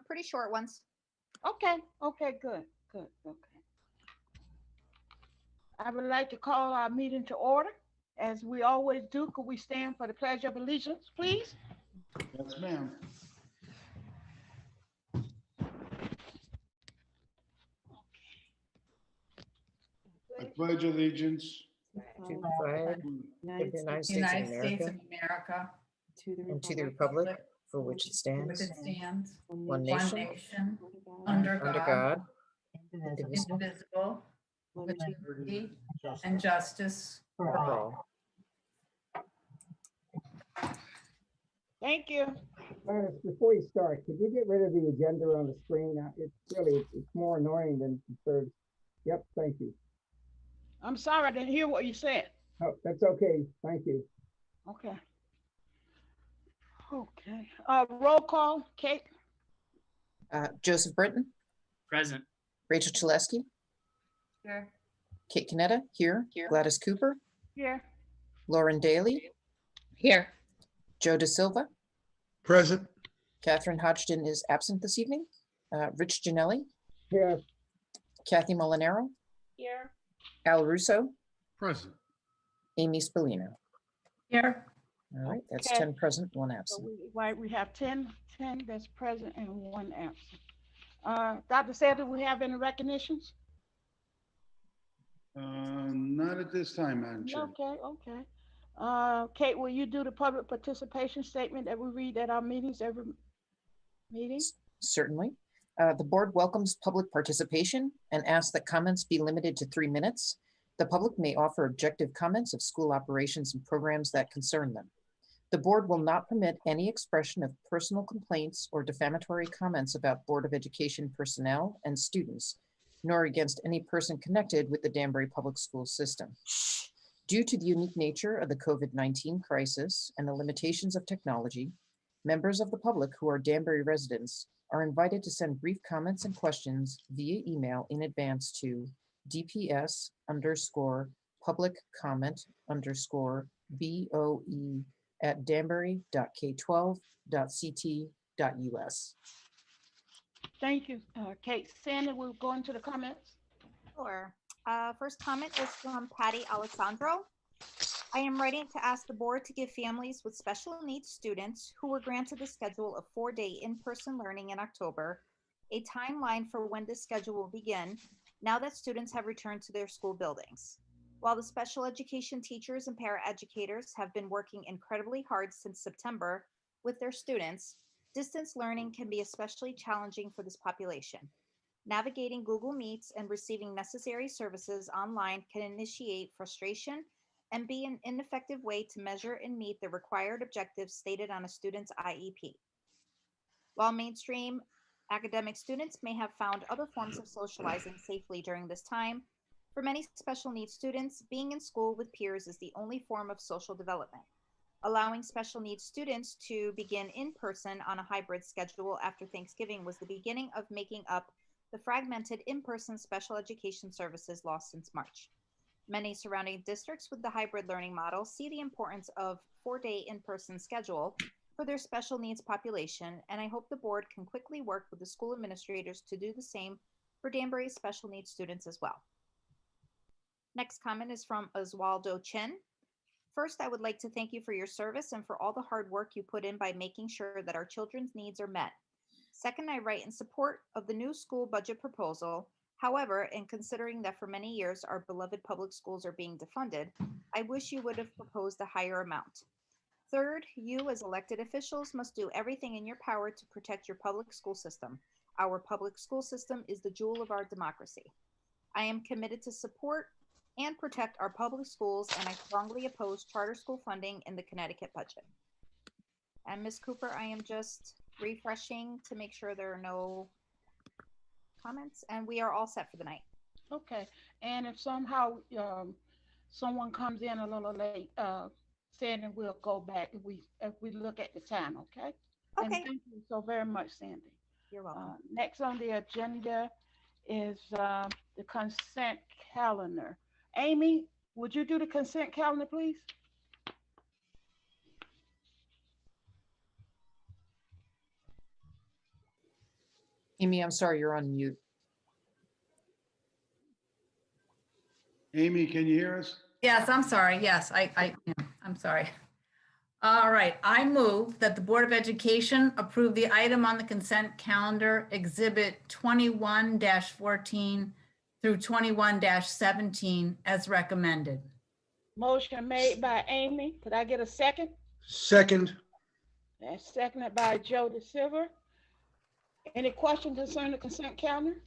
Pretty short ones. Okay, okay, good, good, okay. I would like to call our meeting to order. As we always do, could we stand for the Pledge of Allegiance, please? Yes, ma'am. I pledge allegiance to the flag of to the United States of United States of America America, and to the republic for which it for which stands, it stands, one one nation, nation, under under God, God, indivisible, indivisible, with liberty and justice for all. Thank you. Ernest, before you start, could you get rid of the agenda on the screen? It's more annoying than third. Yep, thank you. I'm sorry, I didn't hear what you said. Oh, that's okay. Thank you. Okay. Okay. Roll call, Kate. Joseph Britton, Present. Rachel Chalesky, Here. Kate Canetta, here, Gladys Cooper, Here. Lauren Daly, Here. Joe De Silva, present. Catherine Hodgson is absent this evening, Rich Janelli, Here, Kathy Molinaro, Here. Al Russo, Present. Amy Spallino. Here. All right, that's Okay. 10 present, 1 So absent. we have 10 that's present and 1 absent. Dr. Sanders, do we have any recognitions? Not at this time, Madam Chair. Okay, okay. Kate, will you do the public participation statement that we read at our meetings every meeting? Certainly. The board welcomes public participation and asks that comments be limited to 3 minutes. The public may offer objective comments of school operations and programs that concern them. The board will not permit any expression of personal complaints or defamatory comments about Board of Education personnel and students, nor against any person connected with the Danbury Public School system. Due to the unique nature of the COVID-19 crisis and the limitations of technology, members of the public who are Danbury residents are invited to send brief comments and questions via email in advance to dps_public_BOE@danbury.k12.ct.us. Thank you, Kate. Sandy, we'll go into the comments. Sure. First comment is from Patty Alessandro. I am writing to ask the board to give families with special needs students who were granted the schedule of 4-day in-person learning in October a timeline for when this schedule will begin now that students have returned to their school buildings. While the special education teachers and paraeducators have been working incredibly hard since September with their students, distance learning can be especially challenging for this population. Navigating Google Meets and receiving necessary services online can initiate frustration and be an ineffective way to measure and meet the required objectives stated on a student's IEP. While mainstream academic students may have found other forms of socializing safely during this time, for many special needs students, being in school with peers is the only form of social development. Allowing special needs students to begin in person on a hybrid schedule after Thanksgiving was the beginning of making up the fragmented in-person special education services lost since March. Many surrounding districts with the hybrid learning model see the importance of 4-day in-person schedule for their special needs population, and I hope the board can quickly work with the school administrators to do the same for Danbury's special needs students as well. Next comment is from Oswaldo Chen. First, I would like to thank you for your service and for all the hard work you put in by making sure that our children's needs are met. Second, I write in support of the new school budget proposal. However, in considering that for many years our beloved public schools are being defunded, I wish you would have proposed a higher amount. Third, you as elected officials must do everything in your power to protect your public school system. Our public school system is the jewel of our democracy. I am committed to support and protect our public schools, and I strongly oppose charter school funding in the Connecticut budget. And Ms. Cooper, I am just refreshing to make sure there are no comments, and we are all set for the night. Okay, and if somehow someone comes in a little late, Sandy will go back if we look at the time, okay? And Okay, thank you so very much, Sandy. you're welcome. Next on the agenda is the consent calendar. Amy, would you do the consent calendar, please? Amy, I'm sorry, you're on mute. Amy, can you hear us? Yes, I'm sorry. Yes, I'm sorry. All right, I move that the Board of Education approve the item on the consent calendar, Exhibit 21-14 through 21-17 as recommended. Motion made by Amy. Could I get a second? Second. And seconded by Joe DeSilva. Any questions concerning the consent calendar?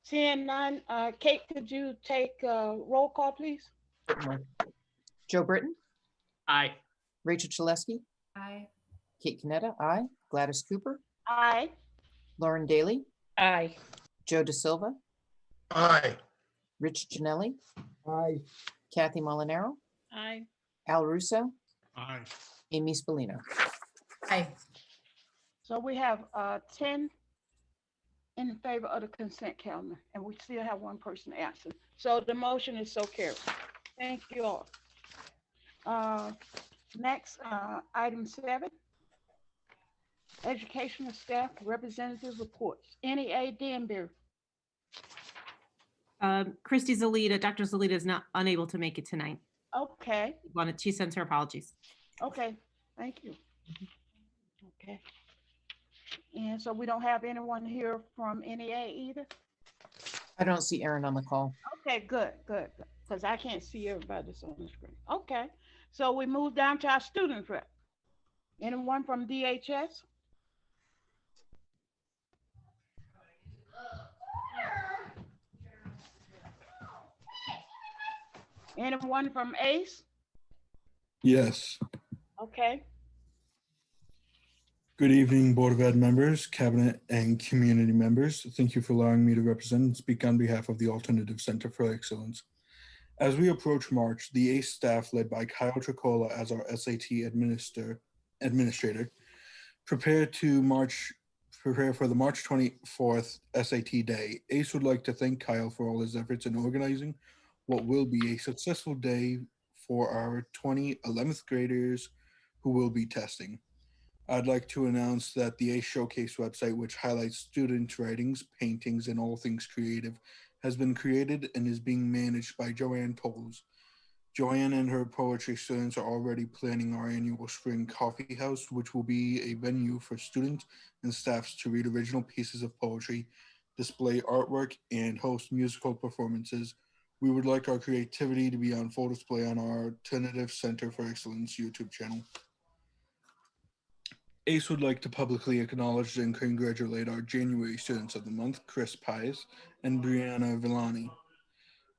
Seeing none, Kate, could you take roll call, please? Certainly. Joe Britton, Aye. Rachel Chalesky, Aye. Kate Canetta, aye. Gladys Cooper, Aye. Lauren Daly, Aye. Joe DeSilva, Aye. Rich Janelli, Aye. Kathy Molinaro, Aye. Al Russo, Aye. Amy Spallino. Aye. So we have 10 in favor of the consent calendar, and we still have one person absent. So the motion is so carried. Thank you all. Next, item 7, educational staff representative reports. NEA Danbury. Christy Zelita, Dr. Zelita is not unable to make it tonight. Okay, She sends her apologies. okay, thank you. Okay. And so we don't have anyone here from NEA either? I don't see Aaron on the call. Okay, good, because I can't see everybody that's on the screen. Okay, so we move down to our student rep. Anyone from DHS? Anyone from ACE? Yes. Okay, Good evening, Board of Ed members, Cabinet, and community members. Thank you for allowing me to represent and speak on behalf of the Alternative Center for Excellence. As we approach March, the ACE staff, led by Kyle Tricola as our SAT administrator, prepare for the March 24th SAT day. ACE would like to thank Kyle for all his efforts in organizing what will be a successful day for our 11th graders who will be testing. I'd like to announce that the ACE Showcase website, which highlights students' writings, paintings, and all things creative, has been created and is being managed by Joanne Poles. Joanne and her poetry students are already planning our annual spring coffee house, which will be a venue for students and staffs to read original pieces of poetry, display artwork, and host musical performances. We would like our creativity to be on full display on our Alternative Center for Excellence YouTube channel. ACE would like to publicly acknowledge and congratulate our January Students of the Month, Chris Pius and Brianna Villani.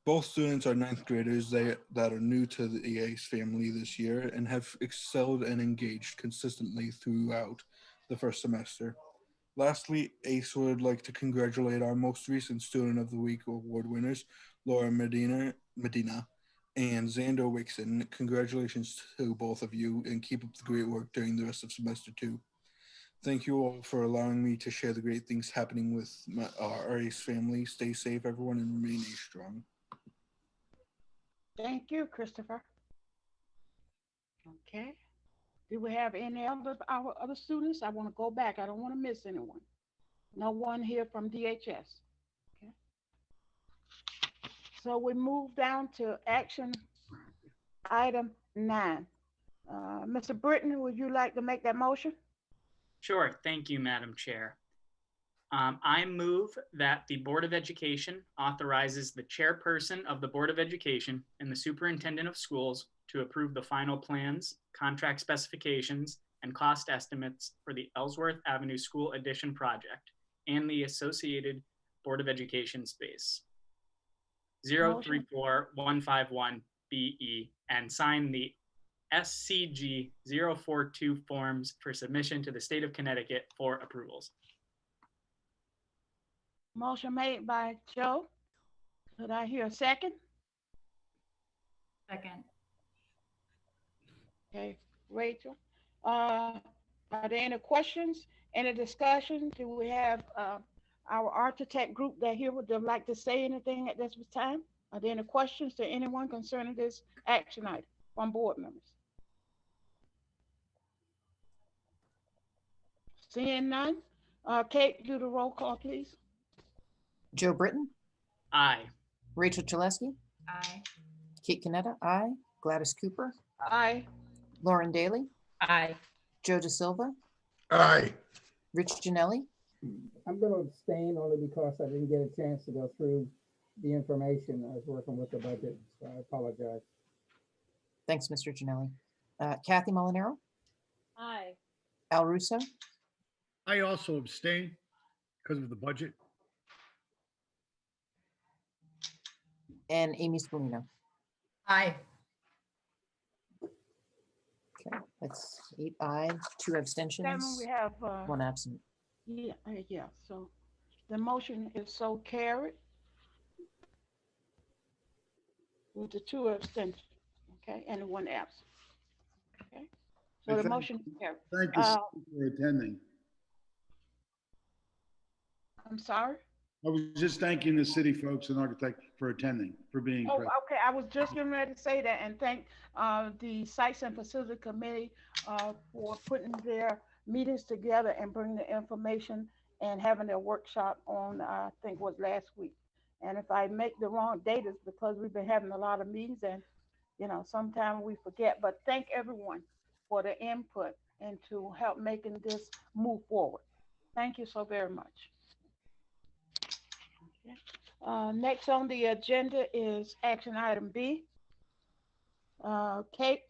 Both students are ninth graders that are new to the ACE family this year and have excelled and engaged consistently throughout the first semester. Lastly, ACE would like to congratulate our most recent Student of the Week award winners, Laura Medina and Xander Wixon. Congratulations to both of you, and keep up the great work during the rest of semester 2. Thank you all for allowing me to share the great things happening with our ACE family. Stay safe, everyone, and remain ACE strong. thank you, Christopher. Okay, do we have any of our other students? I want to go back. I don't want to miss anyone. No one here from DHS. Okay. So we move down to action item 9. Mr. Britton, would you like to make that motion? Sure. Thank you, Madam Chair. I move that the Board of Education authorizes the chairperson of the Board of Education and the superintendent of schools to approve the final plans, contract specifications, and cost estimates for the Ellsworth Avenue School Addition project and the associated Board of Education space 034151BE and sign the SCG 042 forms for submission to the state of Connecticut for approvals. Motion made by Joe. Could I hear a second? Second. Okay, Rachel. Are there any questions, any discussion? Do we have our architect group that here would like to say anything at this time? Are there any questions to anyone concerning this action item from board members? Seeing none, Kate, do the roll call, please. Joe Britton, Aye. Rachel Chalesky, Aye. Kate Canetta, aye. Gladys Cooper, Aye. Lauren Daly, Aye. Joe De Silva, Aye. Rich Janelli, I'm going to abstain only because I didn't get a chance to go through the information. I was working with the budget, so I apologize. thanks, Mr. Janelli. Kathy Molinaro, Aye. Al Russo, I also abstain because of the budget. and Amy Spallino. Aye. Okay, that's 8 ayes, 2 That abstentions, one we have, 1 absent. yeah, so the motion is so carried with the 2 abstentions, okay, and the 1 absent. Okay, so the motion is carried. Thank you for attending. I'm sorry? I was just thanking the city folks and architect for attending, for being Oh, present. okay, I was just getting ready to say that and thank the Sites and Facility Committee for putting their meetings together and bringing the information and having their workshop on, I think was last week. And if I make the wrong date, it's because we've been having a lot of meetings and, you know, sometimes we forget, but thank everyone for the input and to help making this move forward. Thank you so very much. Next on the agenda is action item B. Kate,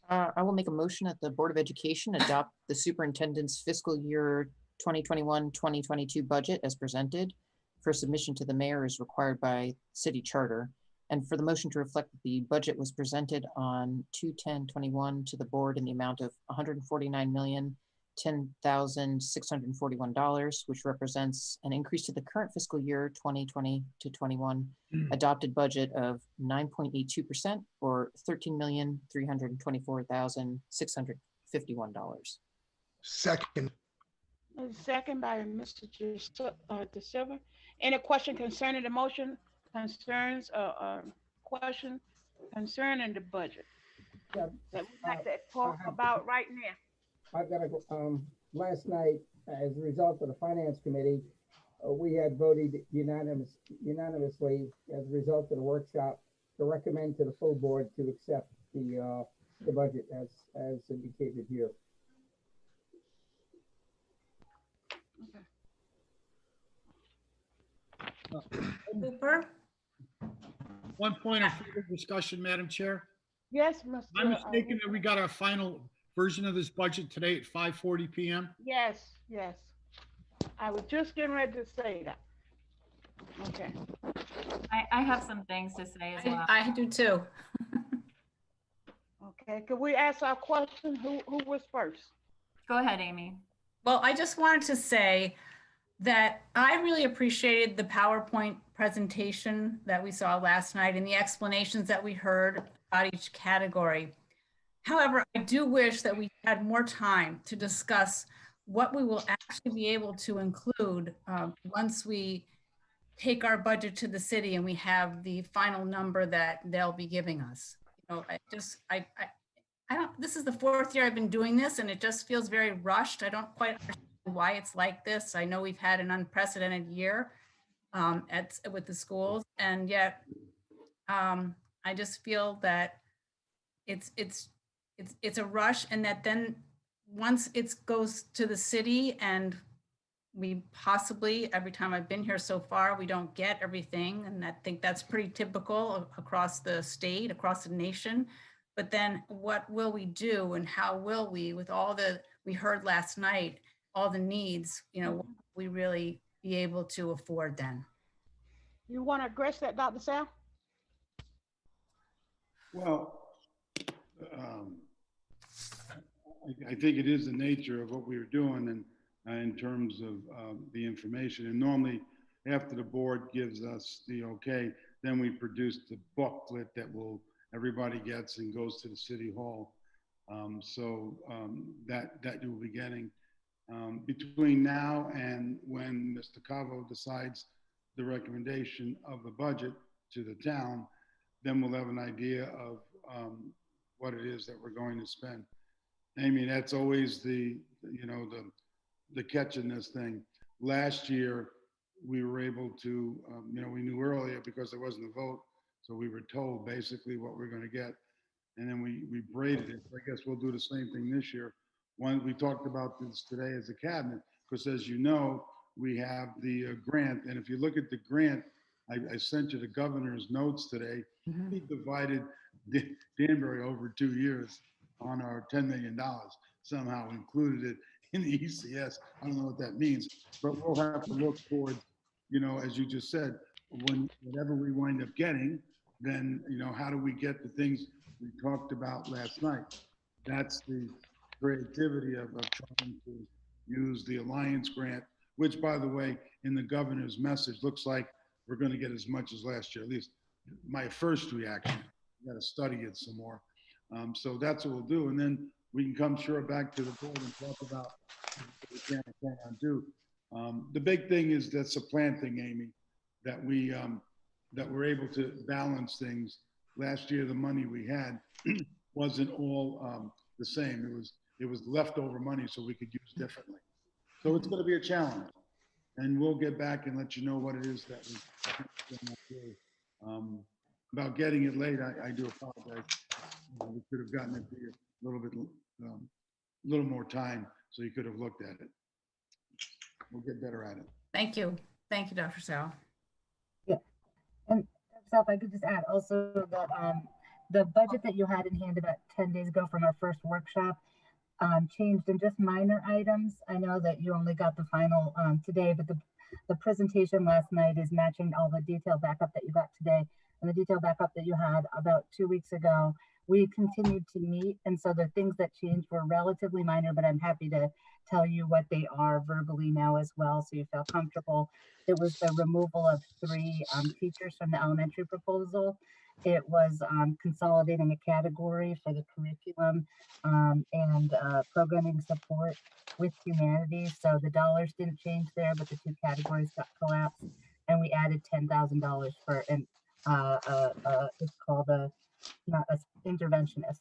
I will make a motion that the Board of Education adopt the superintendent's fiscal year 2021-2022 budget as presented for submission to the mayor as required by city charter. And for the motion to reflect that the budget was presented on 2/10/21 to the board in the amount of $149,010,641, which represents an increase to the current fiscal year 2020 to 21 adopted budget of 9.82% or $13,324,651. Second. second by Mr. De Silva. Any question concerning the motion, concerns, question concerning the budget Yeah, that we'd like to talk about right now? I've got to, last night, as a result of the Finance Committee, we had voted unanimously as a result of the workshop to recommend to the full board to accept the budget as indicated here. Cooper? One point of further discussion, Madam Chair. Yes, Mr. I'm mistaken that we got our final version of this budget today at 5:40 p.m. Yes, yes. I was just getting ready to say that. Okay. I have some things to say as well. I do too. Okay, could we ask our question? Who was first? Go ahead, Amy. Well, I just wanted to say that I really appreciated the PowerPoint presentation that we saw last night and the explanations that we heard about each category. However, I do wish that we had more time to discuss what we will actually be able to include once we take our budget to the city and we have the final number that they'll be giving us. You know, I don't, this is the 4th year I've been doing this and it just feels very rushed. I don't quite understand why it's like this. I know we've had an unprecedented year with the schools, and yet I just feel that it's a rush, and that then once it goes to the city and we possibly, every time I've been here so far, we don't get everything. And I think that's pretty typical across the state, across the nation. But then what will we do and how will we, with all the, we heard last night, all the needs, you know, what will we really be able to afford then? You want to address that, Dr. Sal? Well, I think it is the nature of what we were doing and in terms of the information. And normally after the board gives us the okay, then we produce the booklet that everybody gets and goes to the city hall. That you will be getting between now and when Mr. Cavo decides the recommendation of the budget to the town, then we'll have an idea of what it is that we're going to spend. Amy, that's always the the catch in this thing. Last year, we were able to, we knew earlier because there wasn't a vote. So we were told basically what we're going to get. And then we braided it. I guess we'll do the same thing this year. One, we talked about this today as a cabinet, because as you know, we have the grant. And if you look at the grant, I sent you the governor's notes today. He divided Danbury over 2 years on our $10 million, somehow included it in the ECS. I don't know what that means, but we'll have to look towards, as you just said, whatever we wind up getting, then, how do we get the things we talked about last night? That's the creativity of trying to use the Alliance grant, which, by the way, in the governor's message, looks like we're going to get as much as last year. At least my first reaction. We got to study it some more. So that's what we'll do, and then we can come back to the board and talk about what we can and cannot do. The big thing is that supplanting, Amy, that we're able to balance things. Last year, the money we had wasn't all the same. It was leftover money, so we could use differently. So it's going to be a challenge, and we'll get back and let you know what it is that we about getting it late. I do apologize. We could have gotten it to you a little more time, so you could have looked at it. We'll get better at it. Thank you. Thank you, Dr. Sal. Yeah, and so if I could just add also that the budget that you had in hand about 10 days ago from our first workshop changed in just minor items. I know that you only got the final today, but the presentation last night is matching all the detailed backup that you got today and the detailed backup that you had about 2 weeks ago. We continued to meet, and so the things that changed were relatively minor, but I'm happy to tell you what they are verbally now as well, so you feel comfortable. It was the removal of 3 teachers from the elementary proposal. It was consolidating a category for the curriculum and programming support with humanities. So the dollars didn't change there, but the 2 categories got collapsed, and we added $10,000 for an it's called a interventionist.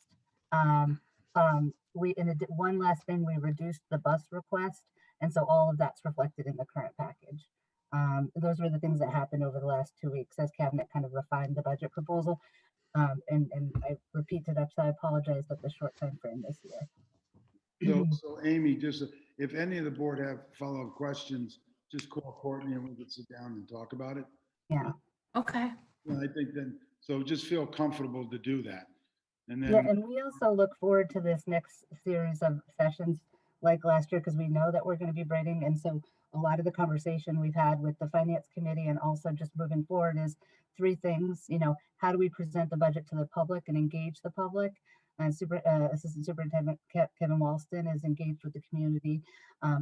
One last thing, we reduced the bus request, and so all of that's reflected in the current package. Those were the things that happened over the last 2 weeks as cabinet kind of refined the budget proposal. And I repeat to Dr. I apologize that the short time frame this year. So Amy, just if any of the board have follow-up questions, just call Courtney and we can sit down and talk about it. Yeah. Okay. I think then, so just feel comfortable to do that. And then, yeah, and we also look forward to this next series of sessions like last year, because we know that we're going to be braiding. And so a lot of the conversation we've had with the finance committee and also just moving forward is 3 things. How do we present the budget to the public and engage the public? And Assistant Superintendent Kevin Walston is engaged with the community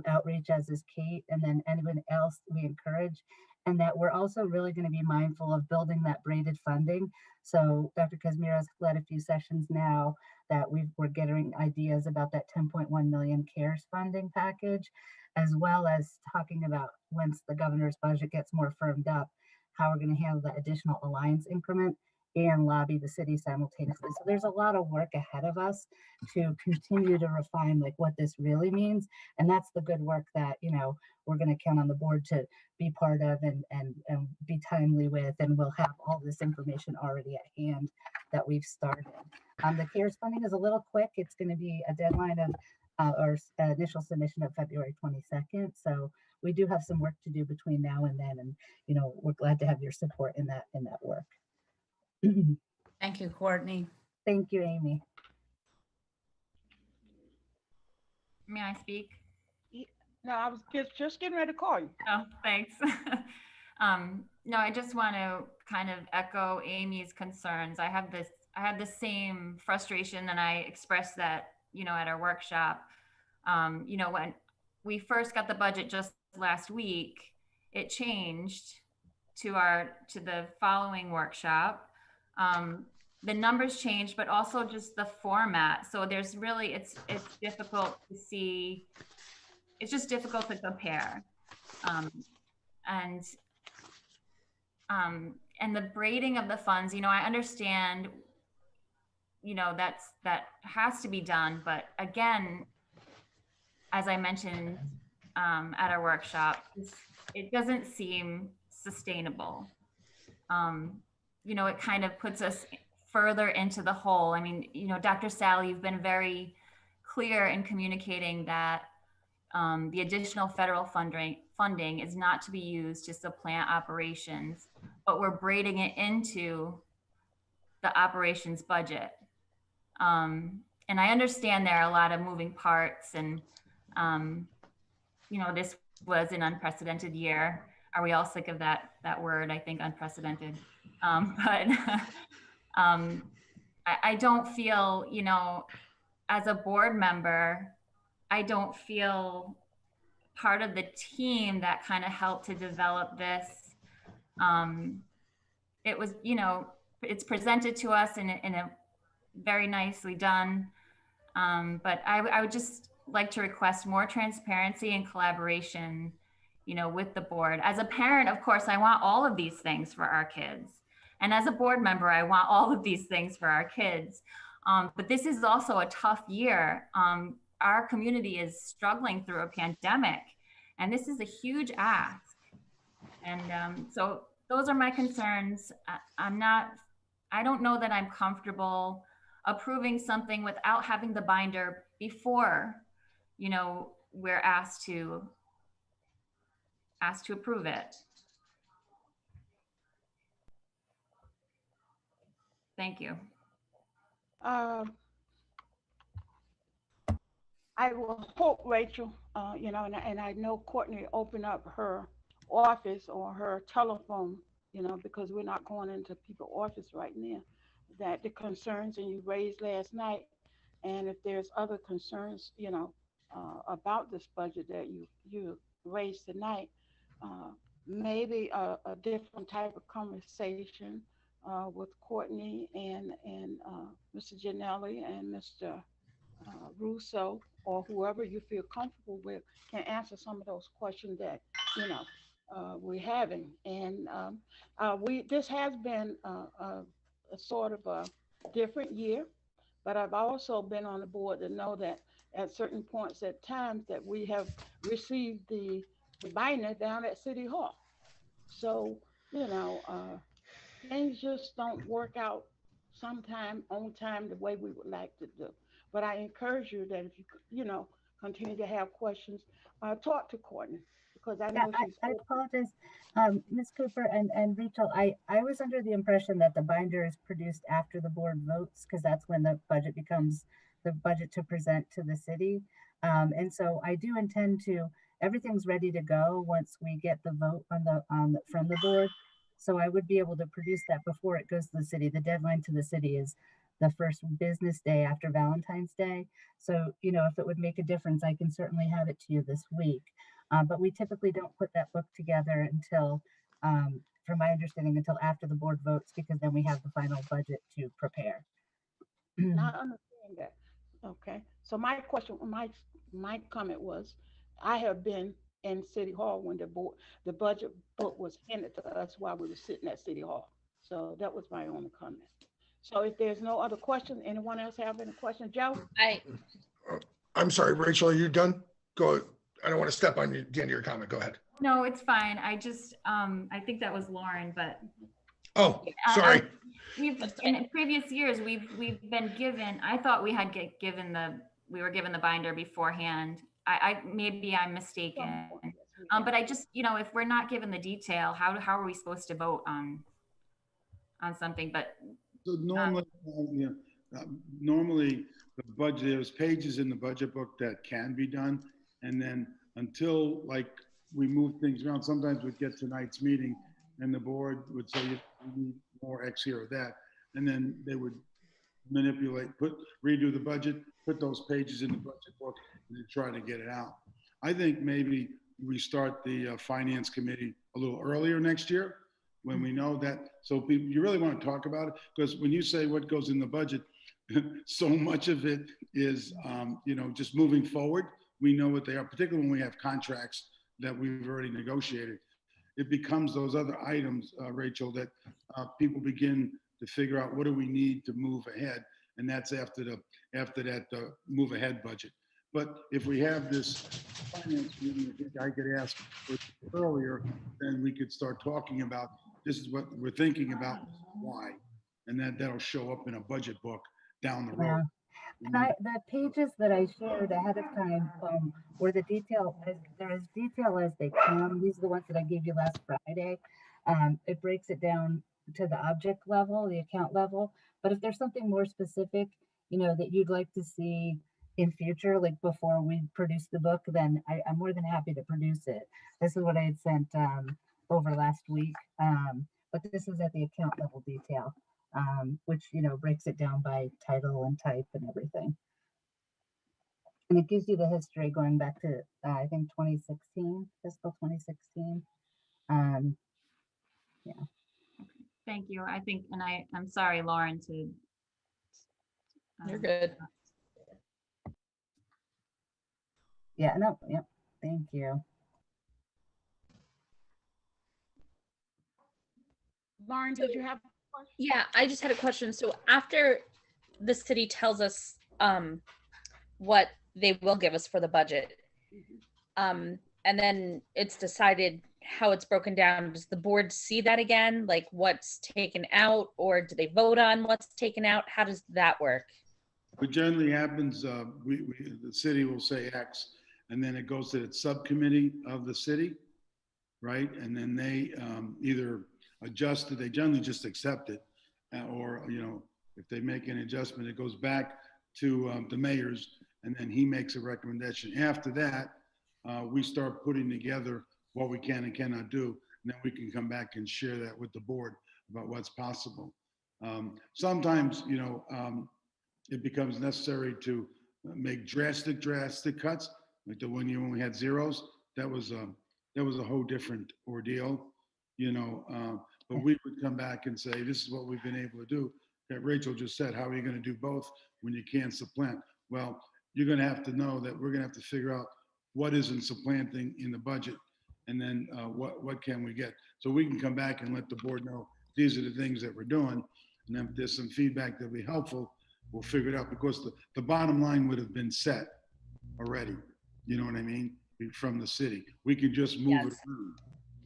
outreach, as is Kate, and then anyone else we encourage. And that we're also really going to be mindful of building that braided funding. So Dr. Kazmir has led a few sessions now that we're getting ideas about that 10.1 million CARES funding package, as well as talking about once the governor's budget gets more firmed up, how we're going to handle that additional Alliance increment and lobby the city simultaneously. So there's a lot of work ahead of us to continue to refine what this really means. And that's the good work that, we're going to count on the board to be part of and be timely with, and we'll have all this information already at hand that we've started. The CARES funding is a little quick. It's going to be a deadline of our initial submission of February 22nd. So we do have some work to do between now and then. And, we're glad to have your support in that work. Thank you, Courtney. Thank you, Amy. May I speak? No, I was just getting ready to call you. Oh, thanks. No, I just want to kind of echo Amy's concerns. I had the same frustration, and I expressed that, at our workshop. When we first got the budget just last week, it changed to the following workshop. The numbers changed, but also just the format. So there's really, it's difficult to see. It's just difficult to compare. And the braiding of the funds, I understand, that has to be done. But again, as I mentioned at our workshop. It doesn't seem sustainable. You know, it kind of puts us further into the hole. I mean, you know, Dr. Sally, you've been very clear in communicating that the additional federal funding is not to be used to supplant operations, but we're braiding it into the operations budget. And I understand there are a lot of moving parts, and you know, this was an unprecedented year. Are we all sick of that word? I think unprecedented. But I don't feel, you know, as a board member, I don't feel part of the team that kind of helped to develop this. It was, you know, it's presented to us in a very nicely done. But I would just like to request more transparency and collaboration, you know, with the board. As a parent, of course, I want all of these things for our kids. And as a board member, I want all of these things for our kids. But this is also a tough year. Our community is struggling through a pandemic, and this is a huge ask. And so those are my concerns. I don't know that I'm comfortable approving something without having the binder before, you know, we're asked to approve it. Thank you. I will hope, Rachel, you know, and I know Courtney opened up her office or her telephone, you know, because we're not going into people's office right now, that the concerns that you raised last night, and if there's other concerns, you know, about this budget that you raised tonight, maybe a different type of conversation with Courtney and Mr. Janelli and Mr. Russo, or whoever you feel comfortable with, can answer some of those questions that, you know, we're having. And this has been a sort of a different year, but I've also been on the board to know that at certain points at times that we have received the binder down at City Hall. So, you know, things just don't work out sometime on time the way we would like to do. But I encourage you that if you know, continue to have questions, talk to Courtney, because I know she's. I apologize, Ms. Cooper and Rachel. I was under the impression that the binder is produced after the board votes, because that's when the budget becomes the budget to present to the city. And so I do intend to. Everything's ready to go once we get the vote from the board. So I would be able to produce that before it goes to the city. The deadline to the city is the first business day after Valentine's Day. So, you know, if it would make a difference, I can certainly have it to you this week. But we typically don't put that book together until, from my understanding, until after the board votes, because then we have the final budget to prepare. I understand that. Okay. So my question, my comment was, I have been in City Hall when the budget book was handed to us while we were sitting at City Hall. So that was my only comment. So if there's no other questions, anyone else have any questions? Joe? I'm sorry, Rachel, are you done? Go. I don't want to step on the end of your comment. Go ahead. No, it's fine. I just, I think that was Lauren, but. Oh, sorry. In previous years, we've been given, I thought we had we were given the binder beforehand. Maybe I'm mistaken. But I just, you know, if we're not given the detail, how are we supposed to vote on something? But so normally, normally the budget, there's pages in the budget book that can be done. And then until like we move things around, sometimes we'd get tonight's meeting and the board would say, you need more X here or that. And then they would manipulate, redo the budget, put those pages in the budget book and then try to get it out. I think maybe we start the finance committee a little earlier next year when we know that. So people, you really want to talk about it, because when you say what goes in the budget, so much of it is, you know, just moving forward. We know what they are, particularly when we have contracts that we've already negotiated. It becomes those other items, Rachel, that people begin to figure out what do we need to move ahead, and that's after that move ahead budget. But if we have this finance meeting, I think I could ask earlier, then we could start talking about, this is what we're thinking about, why. And that'll show up in a budget book down the Yeah. road. And the pages that I shared ahead of time were the detail, they're as detailed as they come. These are the ones that I gave you last Friday. It breaks it down to the object level, the account level. But if there's something more specific, that you'd like to see in future, like before we produce the book, then I'm more than happy to produce it. This is what I had sent over last week. But this is at the account level detail, which, breaks it down by title and type and everything. And it gives you the history going back to, I think, 2016, fiscal 2016. Yeah. Thank you. I think, and I'm sorry, Lauren, to. You're good. Yeah, no, yep. Thank you. Lauren, did you have a question? Yeah, I just had a question. So after the city tells us what they will give us for the budget, and then it's decided how it's broken down, does the board see that again? Like what's taken out, or do they vote on what's taken out? How does that work? What generally happens, the city will say X, and then it goes to the subcommittee of the city, right? And then they either adjust it, they generally just accept it, or, if they make an adjustment, it goes back to the mayor's, and then he makes a recommendation. After that, we start putting together what we can and cannot do, and then we can come back and share that with the board about what's possible. Sometimes, it becomes necessary to make drastic cuts, like the one year when we had zeros. That was a whole different ordeal, but we would come back and say, this is what we've been able to do. That Rachel just said, how are you going to do both when you can't supplant? Well, you're going to have to know that we're going to have to figure out what isn't supplanting in the budget, and then what can we get. So we can come back and let the board know these are the things that we're doing, and then if there's some feedback that'll be helpful, we'll figure it out, because the bottom line would have been set already. You know what I mean? From the city. We could just move it around.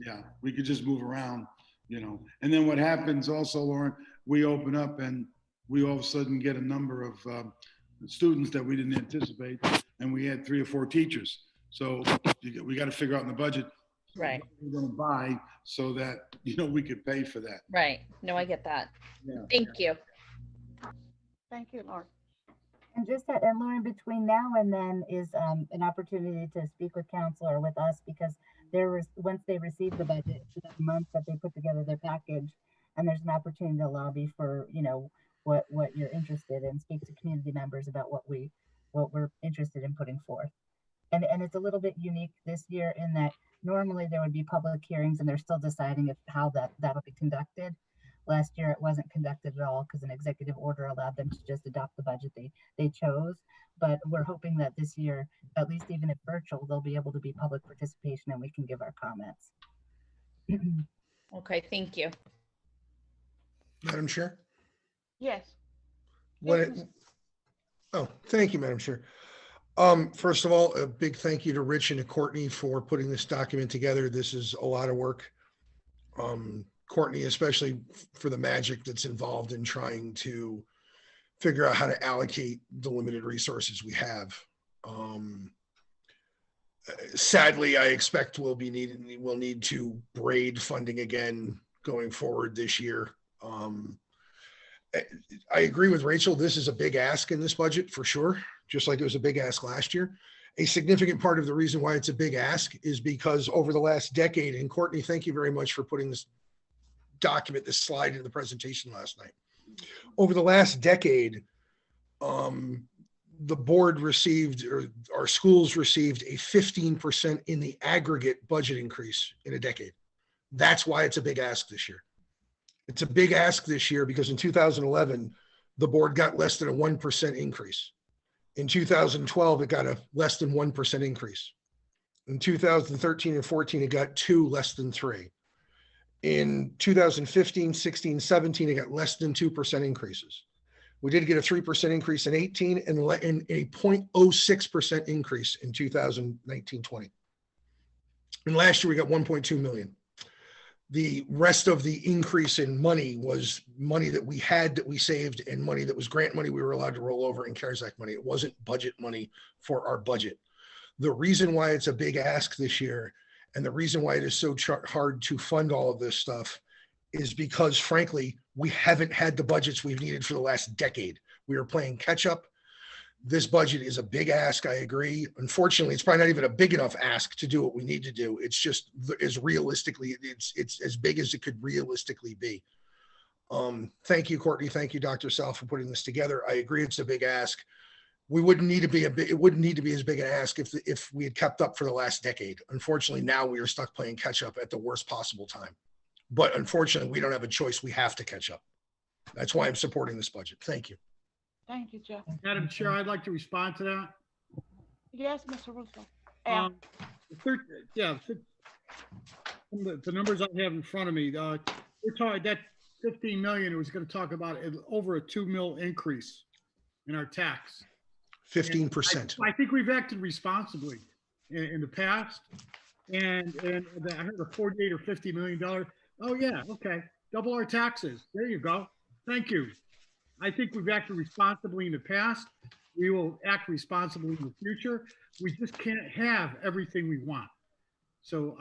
Yeah, we could just move around, And then what happens also, Lauren, we open up and we all of a sudden get a number of students that we didn't anticipate, and we had 3 or 4 teachers. So we got to figure out in the budget, right, Mm-hmm. what we're going to buy so that, we could pay for that. Right. No, I get that. Yeah. Thank you. Thank you, Lauren. And and Lauren, between now and then is an opportunity to speak with council or with us, because once they receive the budget, it's a month that they put together their package, and there's an opportunity to lobby for, what you're interested in, speak to community members about what we're interested in putting forth. And it's a little bit unique this year in that normally there would be public hearings and they're still deciding how that'll be conducted. Last year, it wasn't conducted at all because an executive order allowed them to just adopt the budget they chose. But we're hoping that this year, at least even if virtual, there'll be able to be public participation and we can give our comments. Okay, thank you. Madam Chair? Yes. Thank you, Madam Chair. First of all, a big thank you to Rich and to Courtney for putting this document together. This is a lot of work. Courtney, especially for the magic that's involved in trying to figure out how to allocate the limited resources we have. Sadly, I expect we'll need to braid funding again going forward this year. I agree with Rachel. This is a big ask in this budget for sure, just like it was a big ask last year. A significant part of the reason why it's a big ask is because over the last decade, and Courtney, thank you very much for putting this slide in the presentation last night. Over the last decade, the board received, or our schools received, a 15% in the aggregate budget increase in a decade. That's why it's a big ask this year. It's a big ask this year because in 2011, the board got less than a 1% increase. In 2012, it got a less than 1% increase. In 2013 and 14, it got 2 less than 3. In 2015, 16, 17, it got less than 2% increases. We did get a 3% increase in 18 and a 0.06% increase in 2019-20. And last year we got 1.2 million. The rest of the increase in money was money that we had that we saved and money that was grant money we were allowed to roll over in CARES Act money. It wasn't budget money for our budget. The reason why it's a big ask this year and the reason why it is so hard to fund all of this stuff is because, frankly, we haven't had the budgets we've needed for the last decade. We are playing catch up. This budget is a big ask. I agree. Unfortunately, it's probably not even a big enough ask to do what we need to do. It's just as realistically, it's as big as it could realistically be. Thank you, Courtney. Thank you, Dr. Sal, for putting this together. I agree. It's a big ask. We wouldn't need to be it wouldn't need to be as big an ask if we had kept up for the last decade. Unfortunately, now we are stuck playing catch up at the worst possible time. But unfortunately, we don't have a choice. We have to catch up. That's why I'm supporting this budget. Thank you. Thank you, Jeff. Madam Chair, I'd like to respond to that. Yes, Mr. Russo. The numbers I have in front of me, we're talking that 15 million, it was going to talk about over a 2 mil increase in our tax. 15%. I think we've acted responsibly in the past. And I heard a 48 or $50 million. Oh yeah, okay. Double our taxes. There you go. Thank you. I think we've acted responsibly in the past. We will act responsibly in the future. We just can't have everything we want. So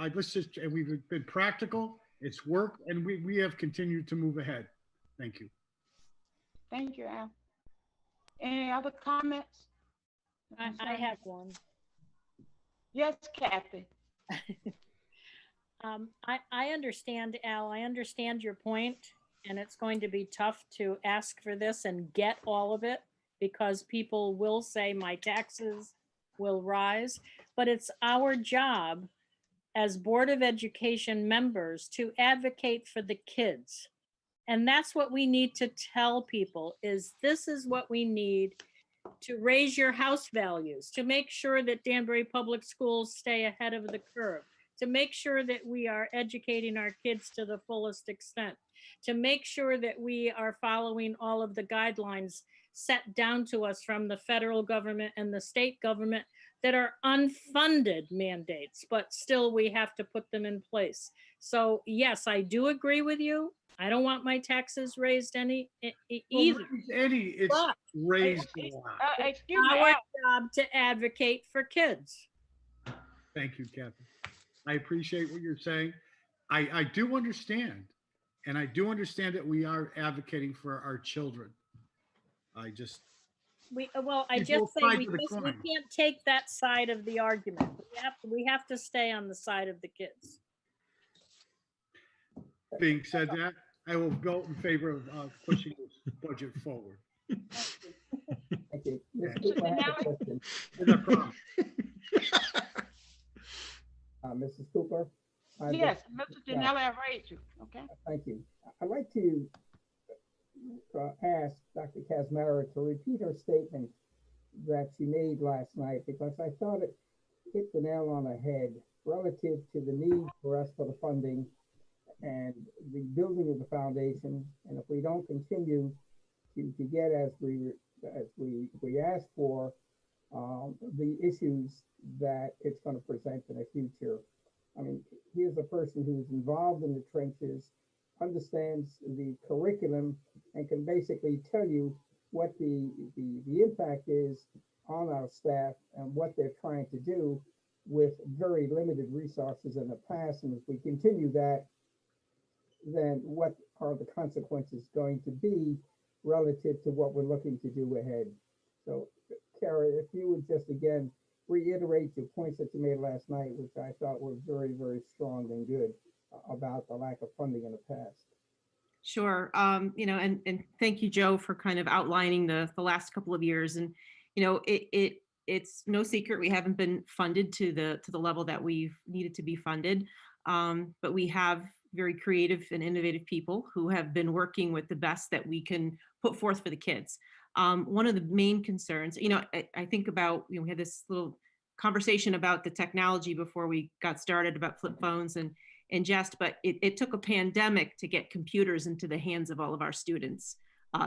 we've been practical. It's worked, and we have continued to move ahead. Thank you. Thank you, Al. Any other comments? I have one. Yes, Kathy. I understand, Al. I understand your point, and it's going to be tough to ask for this and get all of it because people will say my taxes will rise, but it's our job as Board of Education members to advocate for the kids. And that's what we need to tell people is this is what we need to raise your house values, to make sure that Danbury Public Schools stay ahead of the curve, to make sure that we are educating our kids to the fullest extent, to make sure that we are following all of the guidelines set down to us from the federal government and the state government that are unfunded mandates, but still we have to put them in place. So yes, I do agree with you. I don't want my taxes raised any either. It's raised a lot. Excuse me, our job to advocate for kids. Thank you, Kathy. I appreciate what you're saying. I do understand, and I do understand that we are advocating for our children. I just say we can't take that side of the argument. We have to stay on the side of the kids. Being said that, I will vote in favor of pushing this budget forward. Thank you. Mr. Cooper, I have a question. No problem. Mrs. Cooper? Yes, Mr. Janella, I raised you. Okay. Thank you. I'd like to ask Dr. Kazmara to repeat her statement that she made last night because I thought it hit the nail on the head relative to the need for us for the funding and the building of the foundation. And if we don't continue to get as we ask for, the issues that it's going to present in the future. I mean, here's a person who's involved in the trenches, understands the curriculum, and can basically tell you what the impact is on our staff and what they're trying to do with very limited resources in the past. And if we continue that, then what are the consequences going to be relative to what we're looking to do ahead? So, Kara, if you would just again reiterate your points that you made last night, which I thought were very, very strong and good about the lack of funding in the past. Sure. And thank you, Joe, for kind of outlining the last couple of years. And, it's no secret we haven't been funded to the level that we've needed to be funded. But we have very creative and innovative people who have been working with the best that we can put forth for the kids. One of the main concerns, I think about, we had this little conversation about the technology before we got started about flip phones and jest, but it took a pandemic to get computers into the hands of all of our students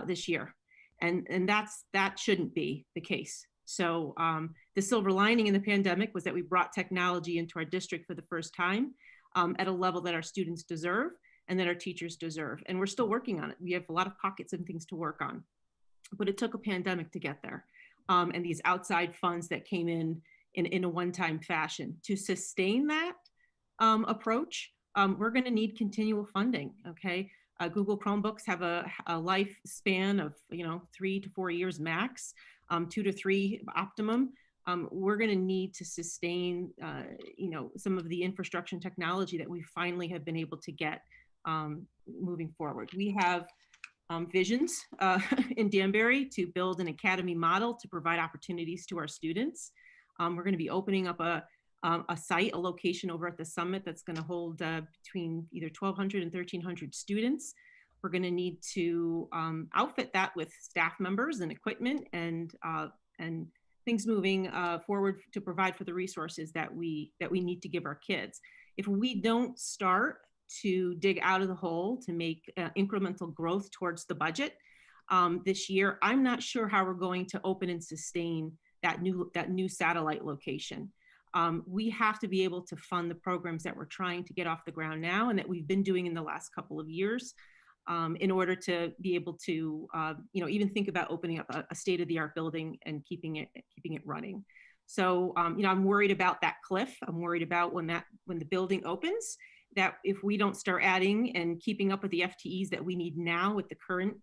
this year. And that shouldn't be the case. So the silver lining in the pandemic was that we brought technology into our district for the first time at a level that our students deserve and that our teachers deserve. And we're still working on it. We have a lot of pockets and things to work on, but it took a pandemic to get there. And these outside funds that came in a one-time fashion. To sustain that approach, we're going to need continual funding, okay? Google Chromebooks have a lifespan of 3 to 4 years max, 2 to 3 optimum. We're going to need to sustain some of the infrastructure and technology that we finally have been able to get moving forward. We have visions in Danbury to build an academy model to provide opportunities to our students. We're going to be opening up a site, a location over at the summit that's going to hold between either 1,200 and 1,300 students. We're going to need to outfit that with staff members and equipment and things moving forward to provide for the resources that we need to give our kids. If we don't start to dig out of the hole to make incremental growth towards the budget this year, I'm not sure how we're going to open and sustain that new satellite location. We have to be able to fund the programs that we're trying to get off the ground now and that we've been doing in the last couple of years in order to be able to even think about opening up a state-of-the-art building and keeping it running. So I'm worried about that cliff. I'm worried about when the building opens, that if we don't start adding and keeping up with the FTEs that we need now with the current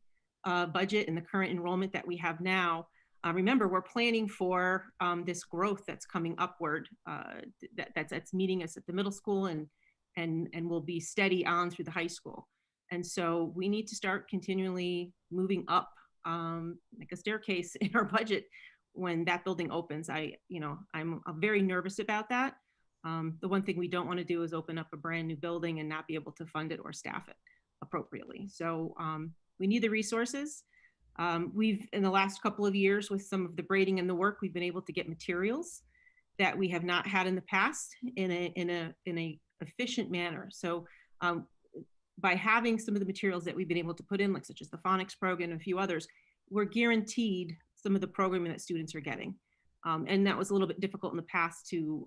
budget and the current enrollment that we have now. Remember, we're planning for this growth that's coming upward, that's meeting us at the middle school and will be steady on through the high school. And so we need to start continually moving up like a staircase in our budget when that building opens. I'm very nervous about that. The one thing we don't want to do is open up a brand new building and not be able to fund it or staff it appropriately. So we need the resources. We've, in the last couple of years, with some of the braiding and the work, we've been able to get materials that we have not had in the past in a efficient manner. So by having some of the materials that we've been able to put in, like such as the phonics program and a few others, we're guaranteed some of the programming that students are getting. And that was a little bit difficult in the past to